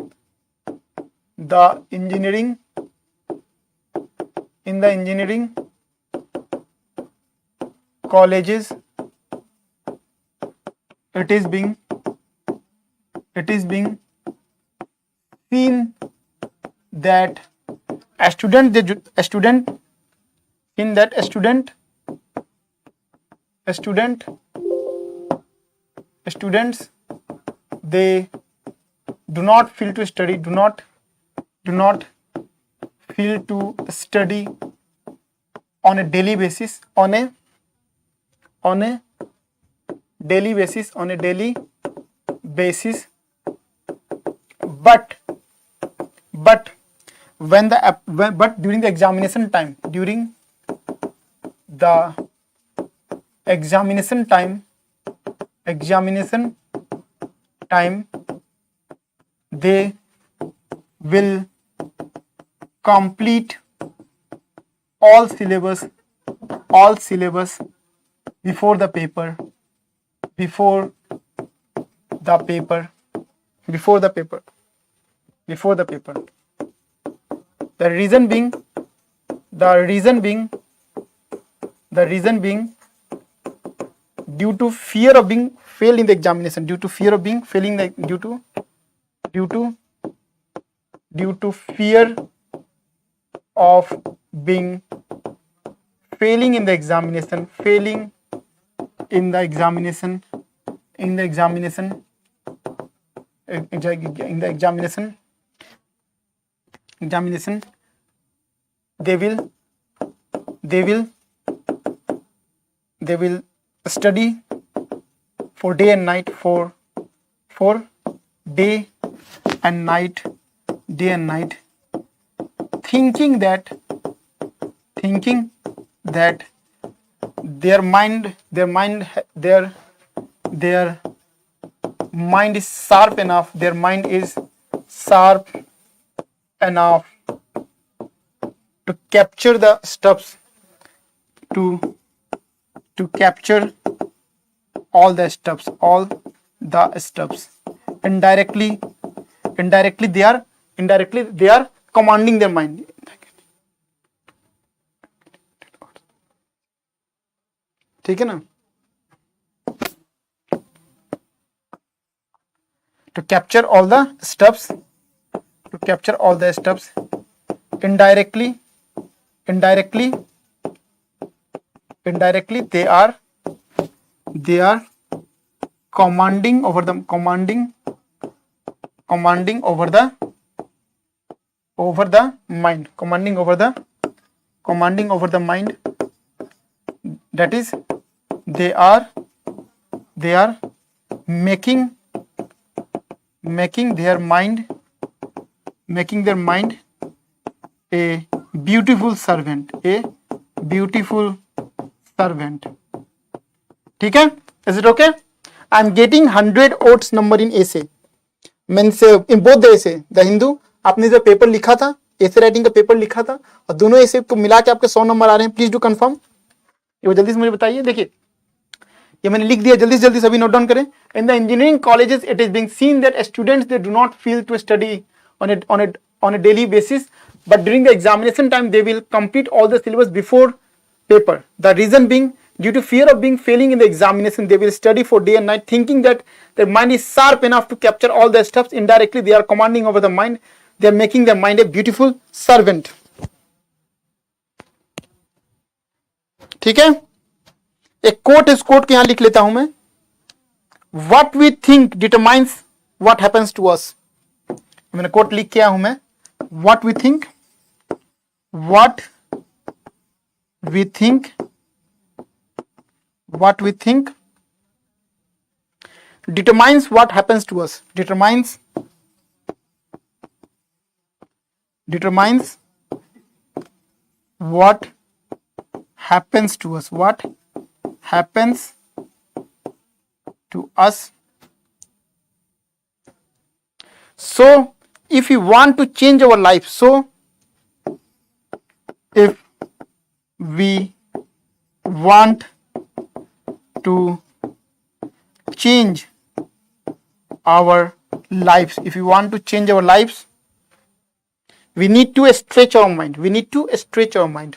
the engineering colleges, it is being seen that students they do not feel to study, do not feel to study on a daily basis, but during the examination time, during the examination time they will complete all syllabus before the paper. The reason being due to fear of being failed in the examination, due to fear of being failing the due to fear of being failing in the examination, they will study for day and night, for day and night, thinking that their mind is sharp enough, to capture the stuffs, to capture all the stuffs. Indirectly they are commanding their mind. ठीक है ना? To capture all the stuffs, indirectly they are commanding over the mind. That is, they are making their mind a beautiful servant. ठीक है? Is it okay? I am getting 100 odds number in essay. Means in both the essay, the Hindu, आपने जो paper लिखा था, essay writing का paper लिखा था, और दोनों essay को मिला के आपके 100 नंबर आ रहे हैं. Please do confirm. ये जल्दी से मुझे बताइए. देखिए, ये मैंने लिख दिया, जल्दी से जल्दी सभी नोट डाउन करें. In the engineering colleges it is being seen that students they do not feel to study on a daily basis, but during the examination time they will complete all the syllabus before paper. The reason being, due to fear of being failing in the examination, they will study for day and night, thinking that their mind is sharp enough to capture all the stuff. Indirectly they are commanding over the mind. They are making their mind a beautiful servant. ठीक है? एक coat, इस coat को यहां लिख लेता हूं मैं. What we think determines what happens to us. मैंने कोट लिख किया हूं मैं. What we think determines what happens to us. Determines what happens to us. What happens to us. So if we want to change our life, if we want to change our lives, we need to stretch our mind. We need to stretch our mind.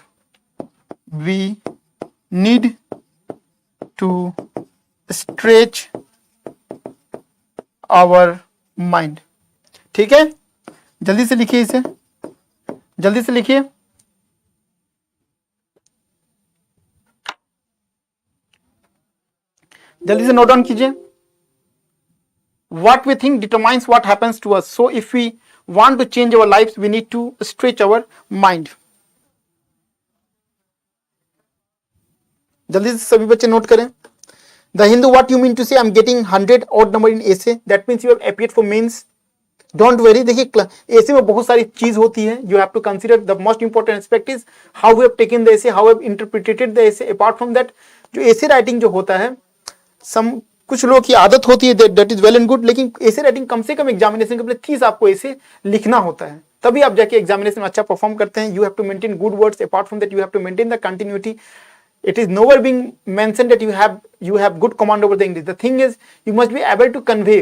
ठीक है? जल्दी से लिखिए इसे, जल्दी से लिखिए. जल्दी से नोट डाउन कीजिए. What we think determines what happens to us. So if we want to change our lives, we need to stretch our mind. जल्दी से सभी बच्चे नोट करें. The Hindu, what you mean to say? I'm getting 100 odd number in essay. That means you have appeared for mains don't worry, देखिए essay में बहुत सारी चीज होती है. You have to consider the most important aspect is how we have taken the essay, how we have interpreted the essay. Apart from that, जो essay writing जो होता है, कुछ लोगों की आदत होती है that is well and good, लेकिन एसे राइटिंग कम से कम एग्जामिनेशन के पहले 30 आपको ऐसे लिखना होता है, तभी आप जाके एग्जामिनेशन में अच्छा परफॉर्म करते हैं. You have to maintain good words. Apart from that, you have to maintain the continuity. It is nowhere being mentioned that you have good command over the English. The thing is, you must be able to convey.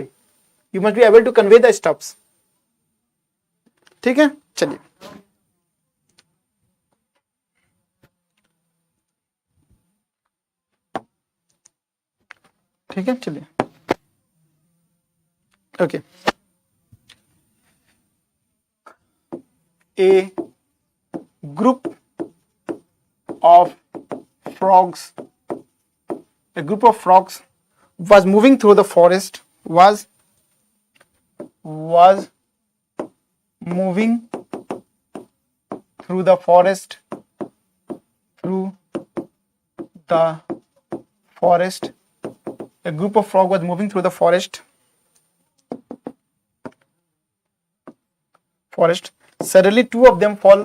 You must be able to convey the stuffs. ठीक है, चलिए. ठीक है, चलिए. Okay. A group of frogs, a group of frogs was moving through the forest, was moving through the forest, a group of frogs was moving through the forest. Suddenly two of them fall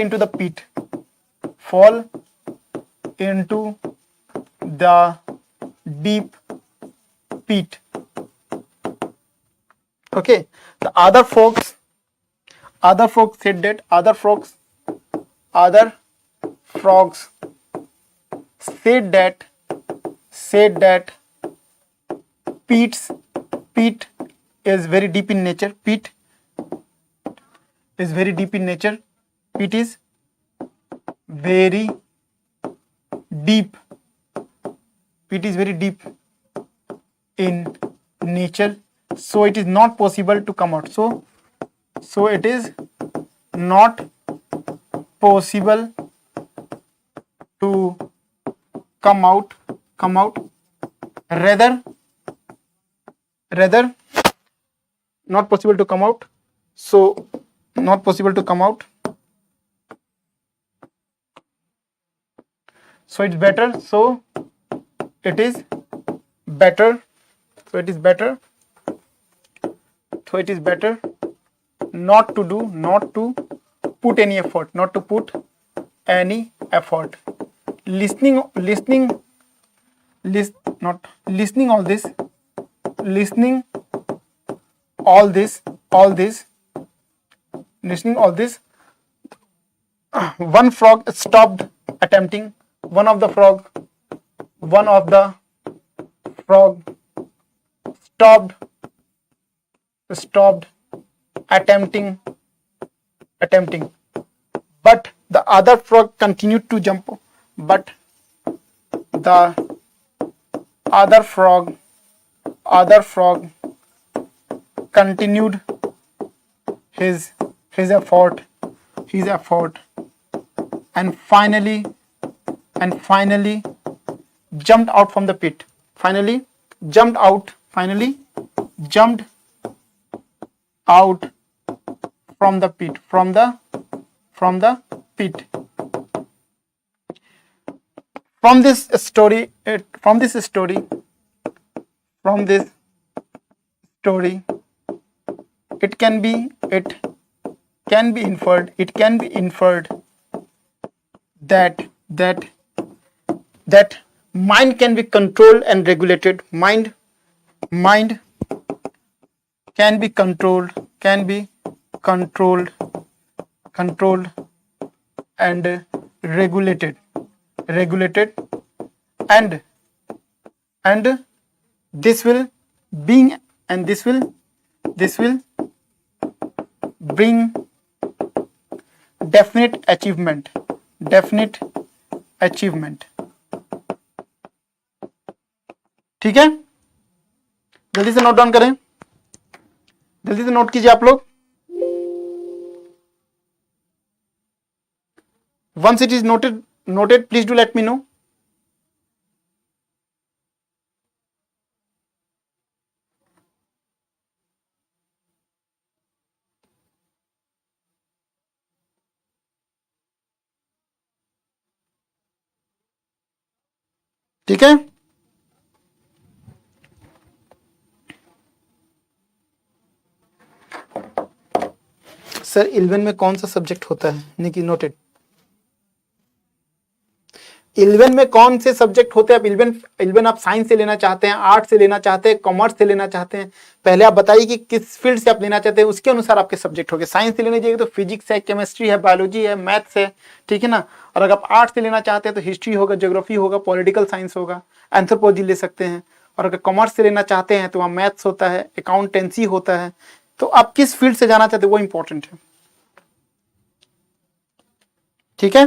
into the pit, deep pit. Okay, the other frogs said that pit is very deep in nature. Pit is very deep in nature. Pit is very deep. Pit is very deep in nature. So it is not possible to come out. So it is not possible to come out. Rather not possible to come out. So not possible to come out. So it's better. So it is better not to put any effort. Listening all this, one frog stopped attempting. One of the frog stopped attempting, but the other frog continued to jump. But the other frog continued his effort, and finally jumped out from the pit. Finally jumped out from the pit. From this story, it can be inferred that mind can be controlled and regulated. Mind can be controlled and regulated, and this will bring definite achievement. ठीक है, जल्दी से note down करें, जल्दी से note कीजिए आप लोग. Once it is noted, please do let me know. ठीक है। सर 11 में कौन सा सब्जेक्ट होता है? निकी नोटेड। 11 में कौन से सब्जेक्ट होते हैं? आप 11 आप साइंस से लेना चाहते हैं, आर्ट से लेना चाहते हैं, कॉमर्स से लेना चाहते हैं? पहले आप बताइए कि किस फील्ड से आप लेना चाहते हैं, उसके अनुसार आपके सब्जेक्ट होंगे। साइंस से लेने जाइएगा तो फिजिक्स है, केमिस्ट्री है, बायोलॉजी है, मैथ्स है, ठीक है ना। और अगर आप आर्ट से लेना चाहते हैं तो हिस्ट्री होगा, ज्योग्राफी होगा, पॉलिटिकल साइंस होगा, एंथ्रोपोलॉजी ले सकते हैं। और अगर कॉमर्स से लेना चाहते हैं तो वहाँ मैथ्स होता है, अकाउंटेंसी होता है। तो आप किस फील्ड से जाना चाहते हैं वो इंपॉर्टेंट है, ठीक है।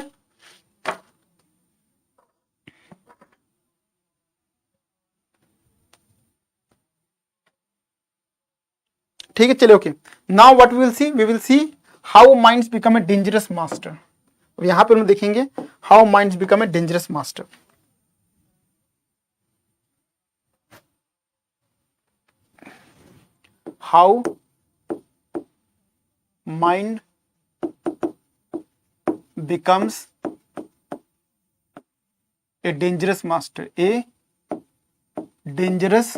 ठीक है, चलिए, okay. Now what we will see how minds become a dangerous master. यहां पर हम देखेंगे how minds become a dangerous master. How mind becomes a dangerous master, a dangerous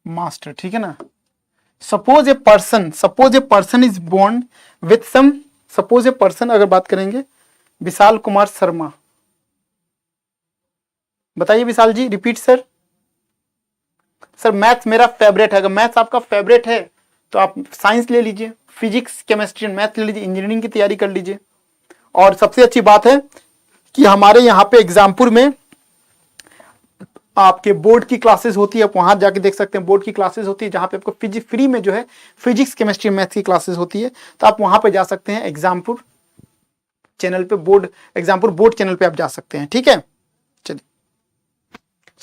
master, ठीक है ना। Suppose a person is born with some, suppose a person, अगर बात करेंगे विशाल कुमार शर्मा। बताइए Vishal ji, repeat sir. Sir maths मेरा फेवरेट है। अगर मैथ्स आपका फेवरेट है तो आप साइंस ले लीजिए, फिजिक्स केमिस्ट्री मैथ ले लीजिए, इंजीनियरिंग की तैयारी कर लीजिए। और सबसे अच्छी बात है कि हमारे यहाँ पे एग्जामपुर में आपके बोर्ड की क्लासेस होती है, आप वहां जाके देख सकते हैं, बोर्ड की क्लासेस होती है जहां पे आपको फ्री में जो है फिजिक्स केमिस्ट्री मैथ की क्लासेस होती है। तो आप वहां पे जा सकते हैं, एग्जामपुर चैनल पे, एग्जामपुर बोर्ड चैनल पे आप जा सकते हैं, ठीक है। चलिए,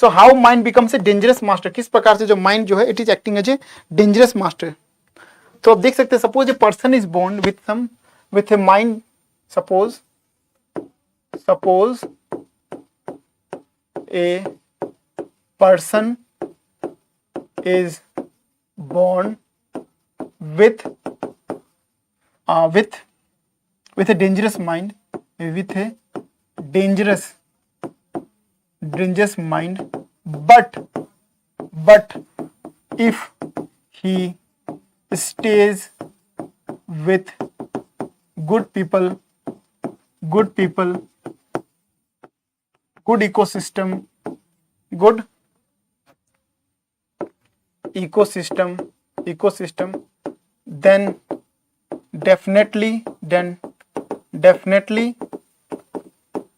so how mind becomes a dangerous master, किस प्रकार से जो माइंड जो है it is acting as a dangerous master. तो आप देख सकते हैं, suppose a person is born with a mind, suppose a person is born with a dangerous mind, with a dangerous mind, but if he stays with good people, good ecosystem, then definitely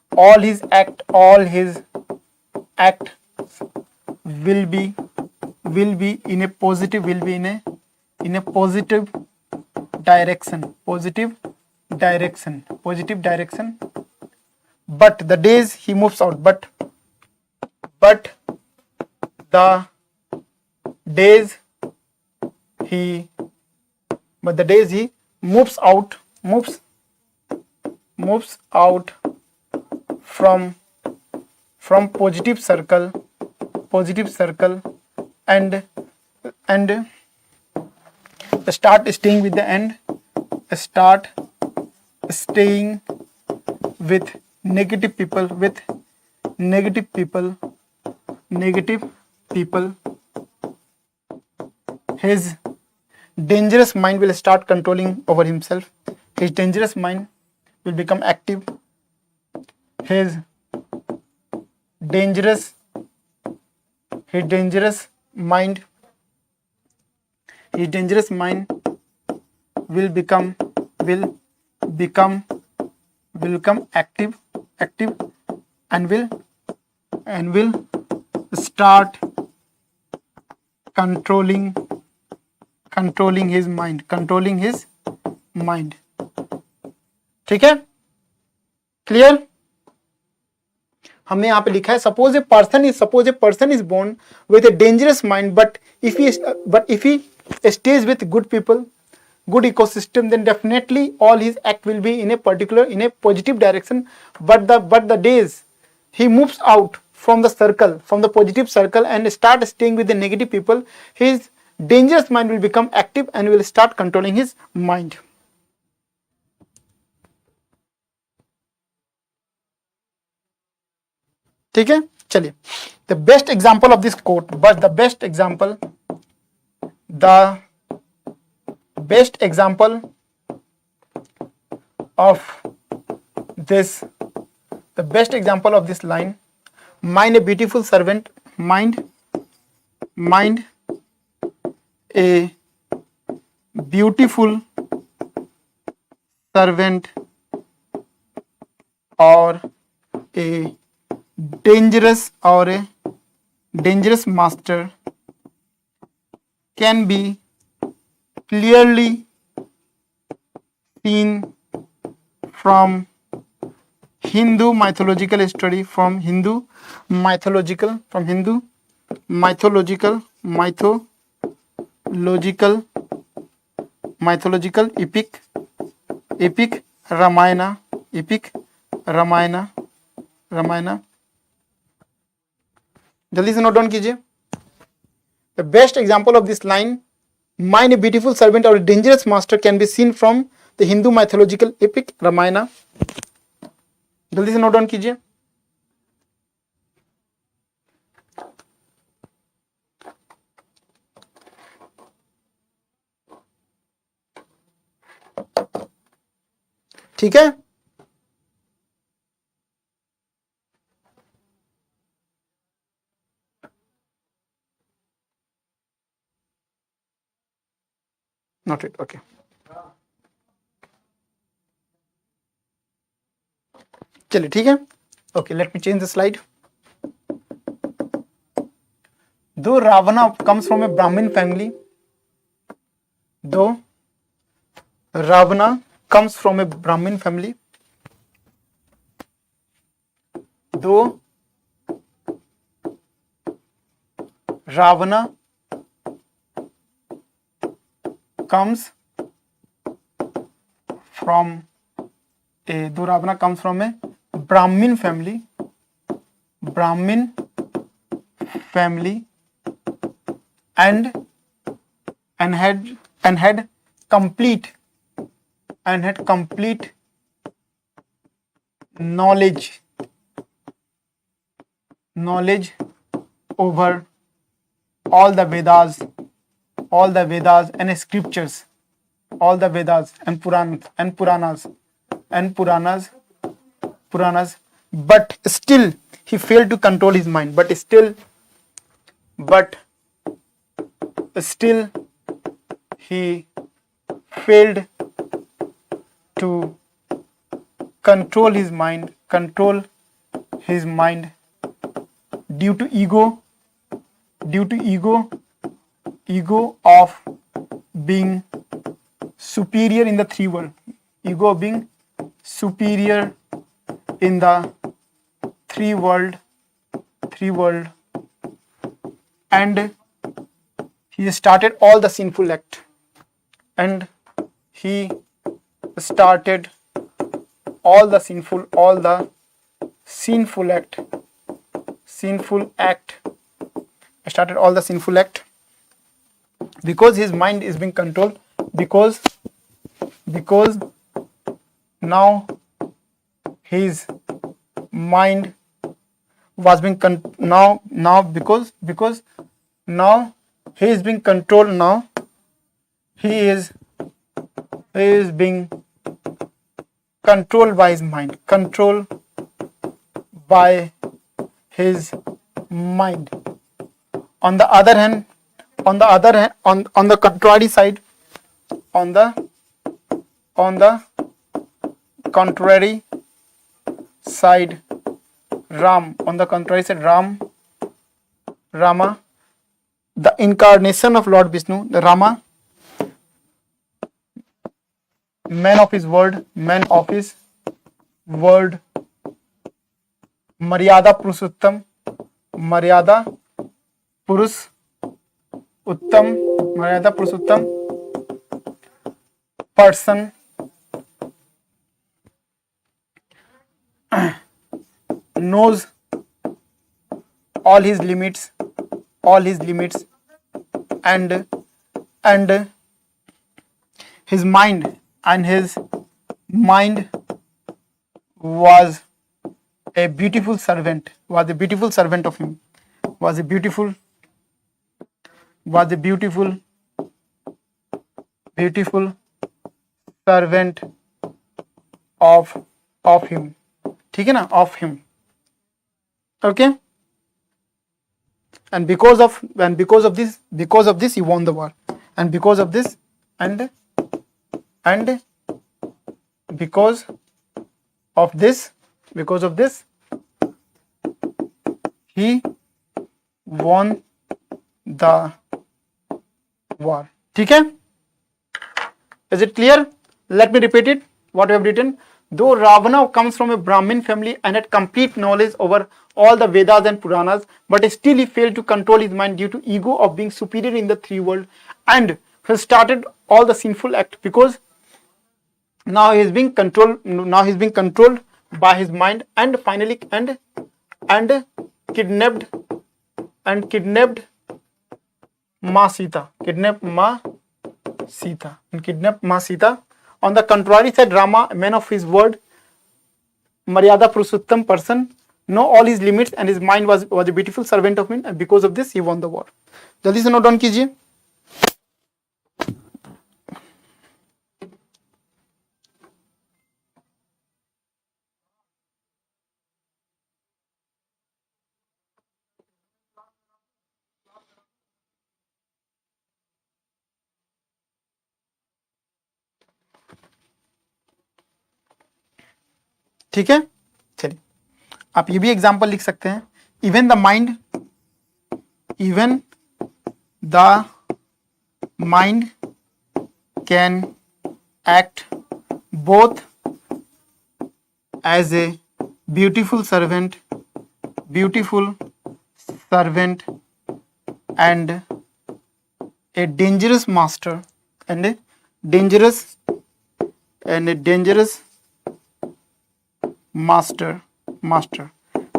all his act will be in a positive direction, but the days he moves out, but the days he moves out from positive circle and start staying with negative people, his dangerous mind will start controlling over himself. His dangerous mind will become active. His dangerous mind will become active and will start controlling his mind. ठीक है, clear. हमने यहाँ पे लिखा है, suppose a person is born with a dangerous mind, but if he stays with good people, good ecosystem, then definitely all his act will be in a positive direction, but the days he moves out from the positive circle and start staying with the negative people, his dangerous mind will become active and will start controlling his mind. ठीक है, चलिए, the best example of this quote, but the best example of this, the best example of this line, mind a beautiful servant, mind a beautiful servant or a dangerous master can be clearly seen from Hindu mythological story, from Hindu mythological epic Ramayana. जल्दी से note down कीजिए. The best example of this line, mind a beautiful servant or a dangerous master, can be seen from the Hindu mythological epic Ramayana. जल्दी से note down कीजिए. ठीक है, not it, okay. चलिए ठीक है, okay, let me change the slide. दो रावणा comes from ए ब्राह्मण फैमिली, दो रावणा comes from a Brahmin family, though Ravana comes from a Brahmin family, and had complete knowledge over all the Vedas and scriptures, all the Vedas and Puranas, but still he failed to control his mind. But still he failed to control his mind due to ego of being superior in the three world, and he started all the sinful act, started all the sinful act because his mind is being controlled, because now his mind was being because now he is being controlled. Now he is being controlled by his mind, On the other hand, on the contrary side, Rama, the incarnation of Lord Vishnu, the Rama, man of his word, Maryada Purushottam person knows all his limits, and his mind was a beautiful servant, was a beautiful servant of him, was a beautiful servant of him, ठीक है ना, of him, okay, and because of this he won the war, and because of this and because of this he won the war, ठीक है. Is it clear? Let me repeat it, what we have written. Though Ravana comes from a Brahmin family and had complete knowledge over all the Vedas and Puranas, but still he failed to control his mind due to ego of being superior in the three worlds, and has started all the sinful act, because now he is being controlled by his mind, and finally and kidnapped Ma Sita, On the contrary, said Rama, a man of his word, Maryada Purushottam person, know all his limits, and his mind was a beautiful servant of him, and because of this he won the war. जल्दी से note down कीजिए. ठीक है, चलिए आप ये भी example लिख सकते हैं. Even the mind can act both as a beautiful servant and a dangerous master and a dangerous master.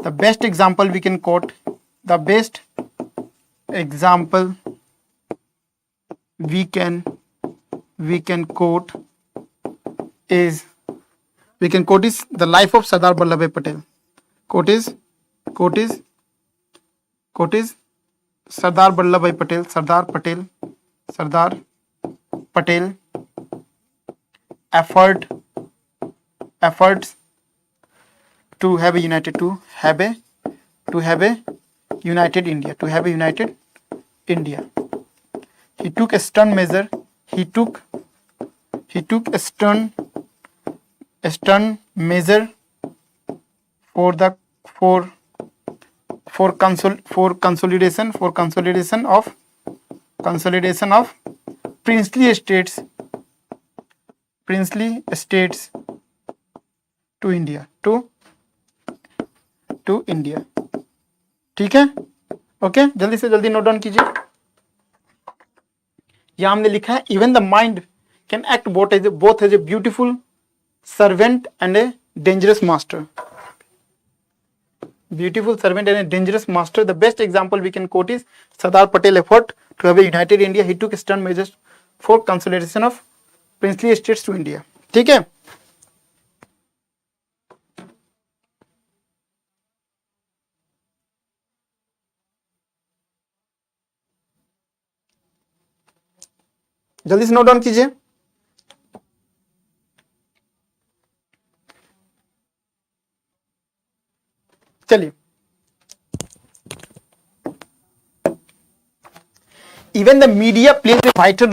The best example we can quote is the life of Sardar Vallabhbhai Patel. Quote is Sardar Vallabhbhai Patel, Sardar Patel efforts to have a united India. He took a stern measure. He took a stern measure for consolidation of princely estates to India. ठीक है, okay. जल्दी से जल्दी note down कीजिए. यहां हमने लिखा है even the mind can act both as a beautiful servant and a dangerous master. The best example we can quote is Sardar Patel effort to have a united India. He took stern measures for consolidation of princely estates to India. ठीक है. जल्दी से note down कीजिए. चलिए, even the media plays a vital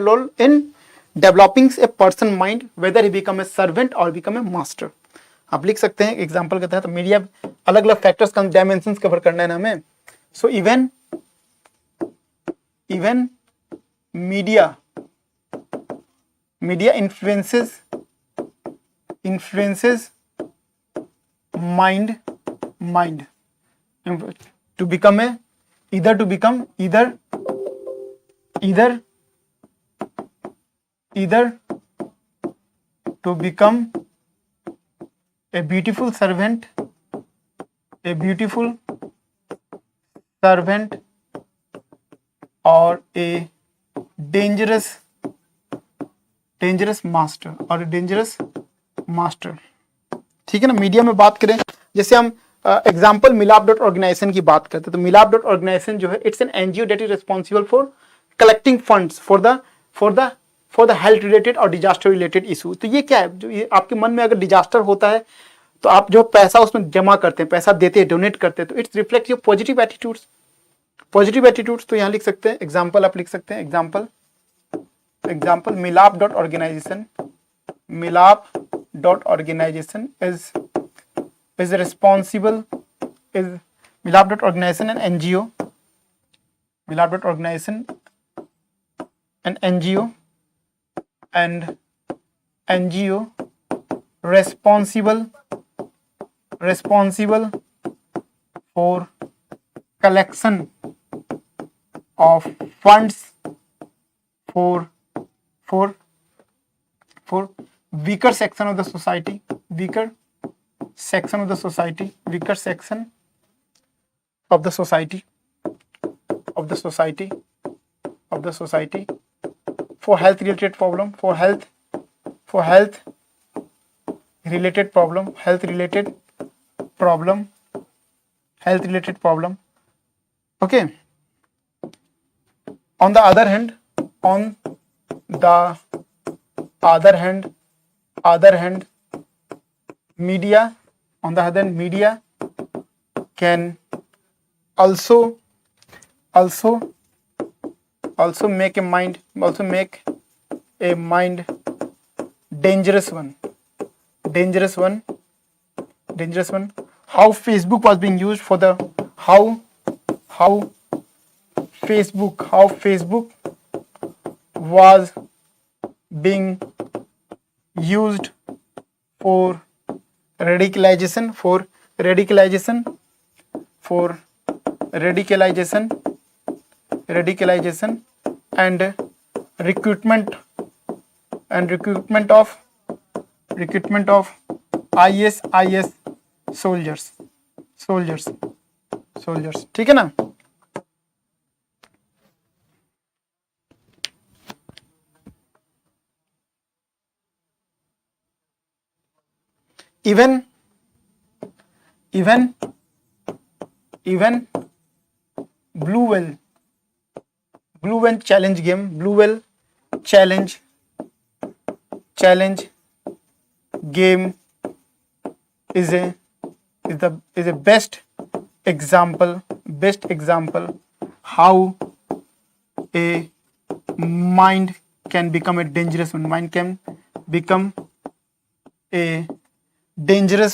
role in developing a person mind, whether he become a servant or become a master. आप लिख सकते हैं एग्जांपल के तहत. मीडिया अलग अलग फैक्टर्स का डायमेंशंस कवर करना है ना हमें. So even media influences mind to become either to become a beautiful servant or a dangerous master. ठीक है ना. मीडिया में बात करें, जैसे हम एग्जाम्पल मिलाप डॉट ऑर्गेनाइजेशन की बात करते हैं तो मिलाप डॉट ऑर्गेनाइजेशन जो है it's an NGO that is responsible for collecting funds for the health related और डिजास्टर रिलेटेड इशू। तो ये क्या है, जो ये आपके मन में अगर डिजास्टर होता है तो आप जो पैसा उसमें जमा करते हैं, पैसा देते हैं, डोनेट करते हैं, तो it's reflect your positive attitudes. Positive attitudes तो यहाँ लिख सकते हैं, एग्जाम्पल आप लिख सकते हैं, example Milap dot organisation, Milap dot organisation is responsible, is Milap dot organisation and NGO, Milap dot organisation and NGO responsible for collection of funds for weaker section of the society, weaker section of the society for health related problem, okay. On the other hand, media can also make a mind dangerous one. How Facebook was being used for the how Facebook was being used for radicalization and recruitment of IAS soldiers, ठीक है ना। even blue whale challenge game is a best example how a mind can become a dangerous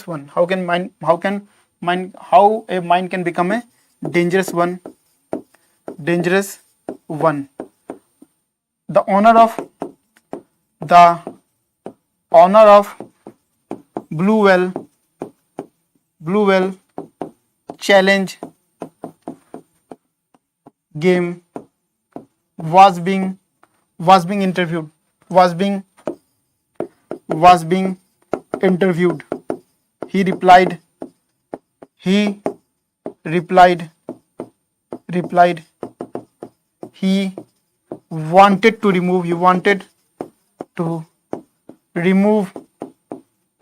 one. How a mind can become a dangerous one. The honor of blue whale challenge game was being interviewed. He replied he wanted to remove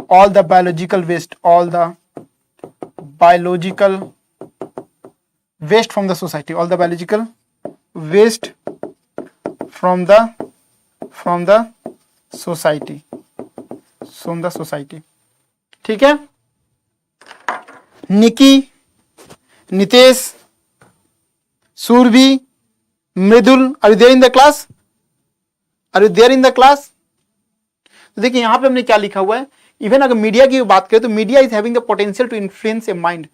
all the biological waste from the society, from the society. ठीक है। Nikki, Nitesh, Surabhi, Mridul, are you there in the class? तो देखिए यहाँ पे हमने क्या लिखा हुआ है, इवन अगर मीडिया की बात करें तो media is having the potential to influence a mind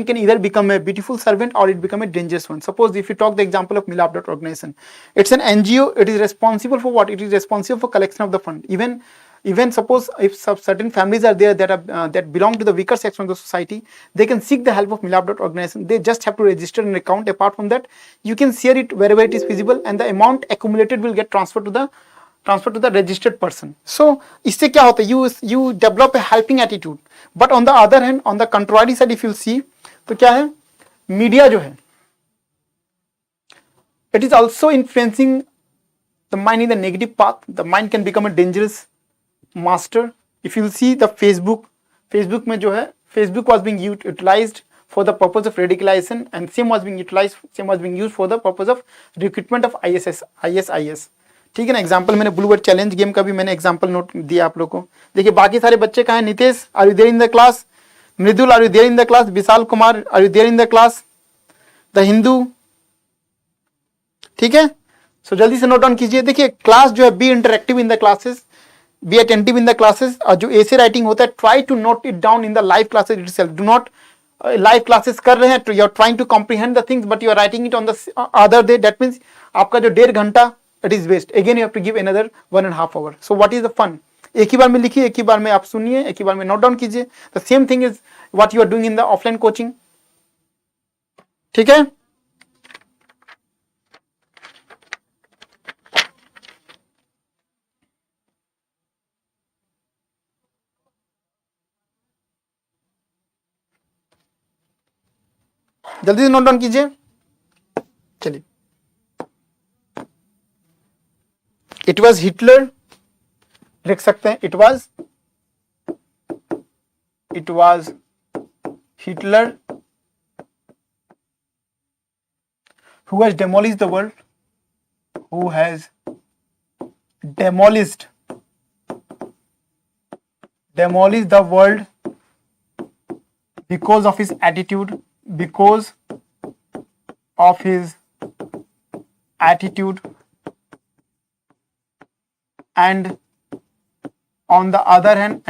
can either become a beautiful servant और it become a dangerous one. Suppose if you talk the example of Milap dot organization, it's an NGO, it is responsible for what? It is responsible for collection of the fund. Even suppose if certain families are there that belong to the weaker section of the society, they can seek the help of Milap organization. They just have to register an account. Apart from that, you can share it wherever it is feasible, and the amount accumulated will get transferred to the registered person. So इससे क्या होता है? You develop a helping attitude. But on the other hand, on the contrary side, if you see, तो क्या है? Media जो है, it is also influencing the mind in the negative path. The mind can become a dangerous master. If you see the Facebook में जो है Facebook was being utilized for the purpose of radicalization, and same was being used for the purpose of recruitment of ISIS. ठीक है ना. Example मैंने Blue World challenge game का भी मैंने एग्जाम्पल नोट दिया आप लोगों को. देखिए बाकी सारे बच्चे कहाँ हैं. Nitesh, are you there in the class? Mridul, are you there in the class? Vishal Kumar, are you there in the class? The Hindu. ठीक है. सो जल्दी से नोट डाउन कीजिए. देखिए क्लास जो है, be interactive in the classes, be attentive in the classes. और जो ऐसे राइटिंग होता है, try to note it down in the live classes itself. Do not live classes कर रहे हैं, you are trying to comprehend the things but you are writing it on the other day. That means आपका जो 1.5 घंटा it is waste. Again you have to give another 1.5 our. So what is the fun? एक ही बार में लिखिए, एक ही बार में आप सुनिए, एक ही बार में नोट डाउन कीजिए. The same thing is what you are doing in the offline coaching. ठीक है. जल्दी से नोट डाउन कीजिए. चलिए. इट वॉज हिटलर लिख सकते हैं. It was Hitler who has demolished the world, who has demolished the world because of his attitude, because of his attitude. And on the other hand,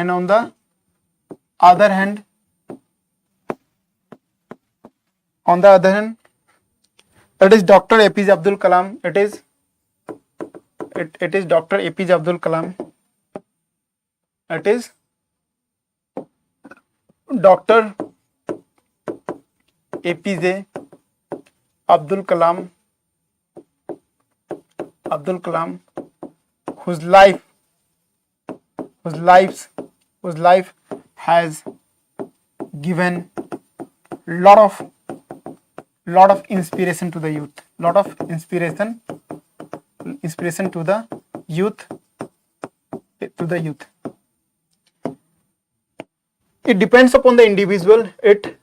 it is Dr. APJ Abdul Kalam. It is Dr. APJ Abdul Kalam. It is Dr. APJ Abdul Kalam, whose life has given lot of inspiration to the youth. Lot of inspiration to the youth. It depends upon the individual. It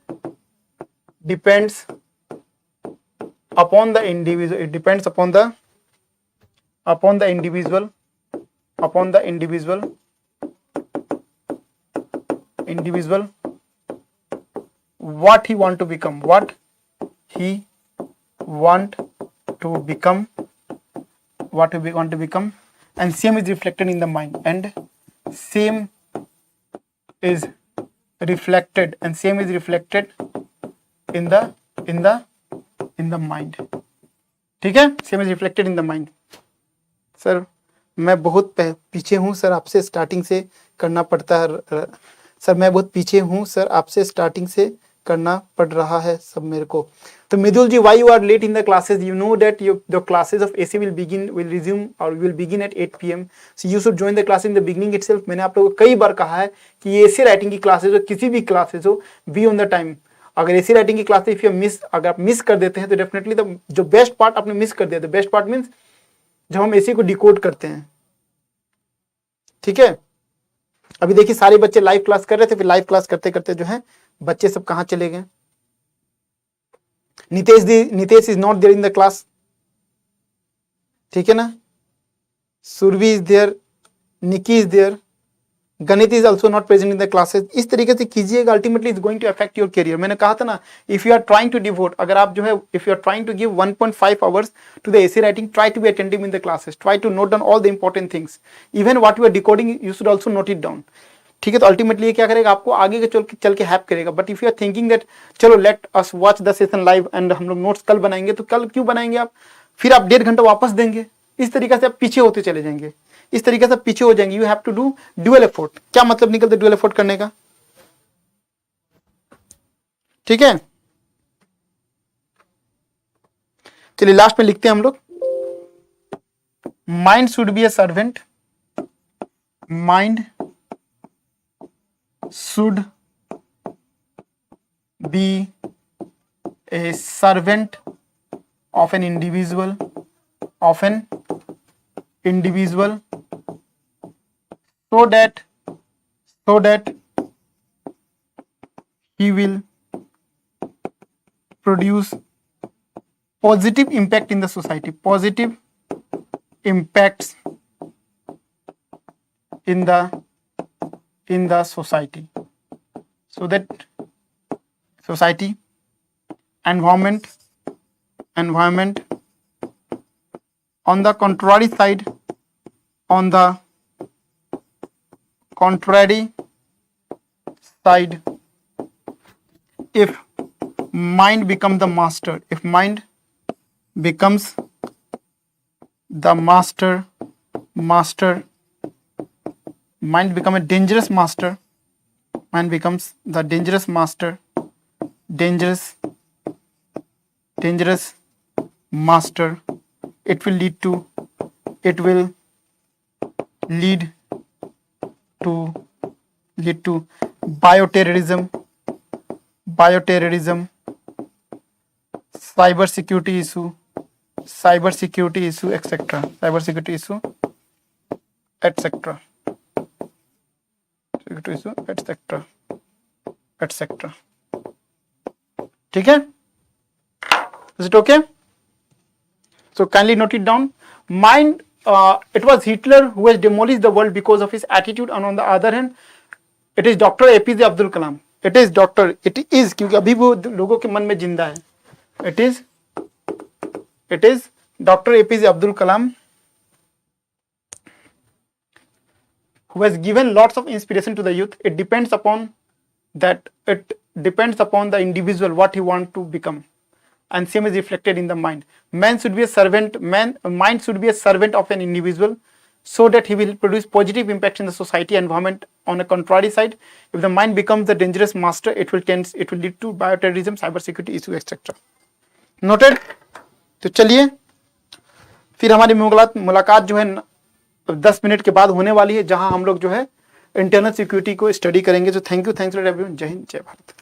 depends upon the individual. It depends upon the individual. What he want to become. And same is reflected in the mind. And same is reflected in the mind. ठीक है. Same is reflected in the mind. Sir मैं बहुत पीछे हूँ sir, आपसे starting से करना पड़ता है सर. मैं बहुत पीछे हूँ सर, आपसे स्टार्टिंग से करना पड़ रहा है सब मेरे को. तो Midul ji, why you are late in the classes? You know that the classes of AC will begin at 8 PM. So you should join the class in the beginning itself. मैंने आप लोगों को कई बार कहा है कि ये एसी राइटिंग की क्लासेस हो, किसी भी क्लासेस हो, बी ऑन द टाइम. अगर एसी राइटिंग की क्लासेस अगर आप मिस कर देते हैं तो डेफिनेटली जो बेस्ट पार्ट आपने मिस कर दिया. बेस्ट पार्ट मीन्स जब हम एसी को डिकोड करते हैं. ठीक है. अभी देखिए सारे बच्चे लाइव क्लास कर रहे थे, फिर लाइव क्लास करते करते जो है बच्चे सब कहां चले गए. Nitesh is not there in the class. ठीक है ना. Surabhi is there, Nikki is there, Ganit is also not present in the classes. इस तरीके से कीजिएगा, ultimately is going to affect your career. मैंने कहा था ना, if you are trying to devote, अगर आप जो है if you are trying to give 1.5 hours to the AC writing, try to be attentive in the classes, try to note down all the important things. Even what you are decoding you should also note it down. ठीक है. तो ultimately ये क्या करेगा, आपको आगे चल के हेल्प करेगा. But if you are thinking that चलो let us watch the session live and हम लोग नोट्स कल बनाएंगे, तो कल क्यों बनाएंगे आप? फिर आप 1.5 घंटा वापस देंगे. इस तरीके से आप पीछे होते चले जाएंगे. इस तरीके से पीछे हो जाएंगे. You have to do dual effort. क्या मतलब निकलता है ड्यूअल एफर्ट करने का? ठीक है. चलिए लास्ट में लिखते हैं हम लोग, mind should be A servant. Mind should be a servant of an individual, so that he will produce positive impact in the society, positive impacts in the society, so that society, environment. On the contrary side, if mind becomes the master, mind becomes a dangerous master, it will lead to bioterrorism, cyber security issue, etc. ठीक है? Is it okay? So kindly note it down. Mind, it was Hitler who has demolished the world because of his attitude, and on the other hand, it is Dr. APJ Abdul Kalam. It is क्योंकि अभी वो लोगों के मन में जिंदा है. It is Dr. APJ Abdul Kalam who has given lots of inspiration to the youth. It depends upon the individual what he want to become, and same is reflected in the mind. Mind should be a servant of an individual, so that he will produce positive impact in the society environment. On a contrary side, if the mind becomes the dangerous master, it will lead to bioterrorism, cyber security issue, etc. Noted? तो चलिए फिर हमारी मुलाकात जो है 10 minute के बाद होने वाली है, जहां हम लोग जो है इंटरनल सिक्योरिटी को स्टडी करेंगे. तो थैंक यू एवरीवन. जय हिंद, जय भारत.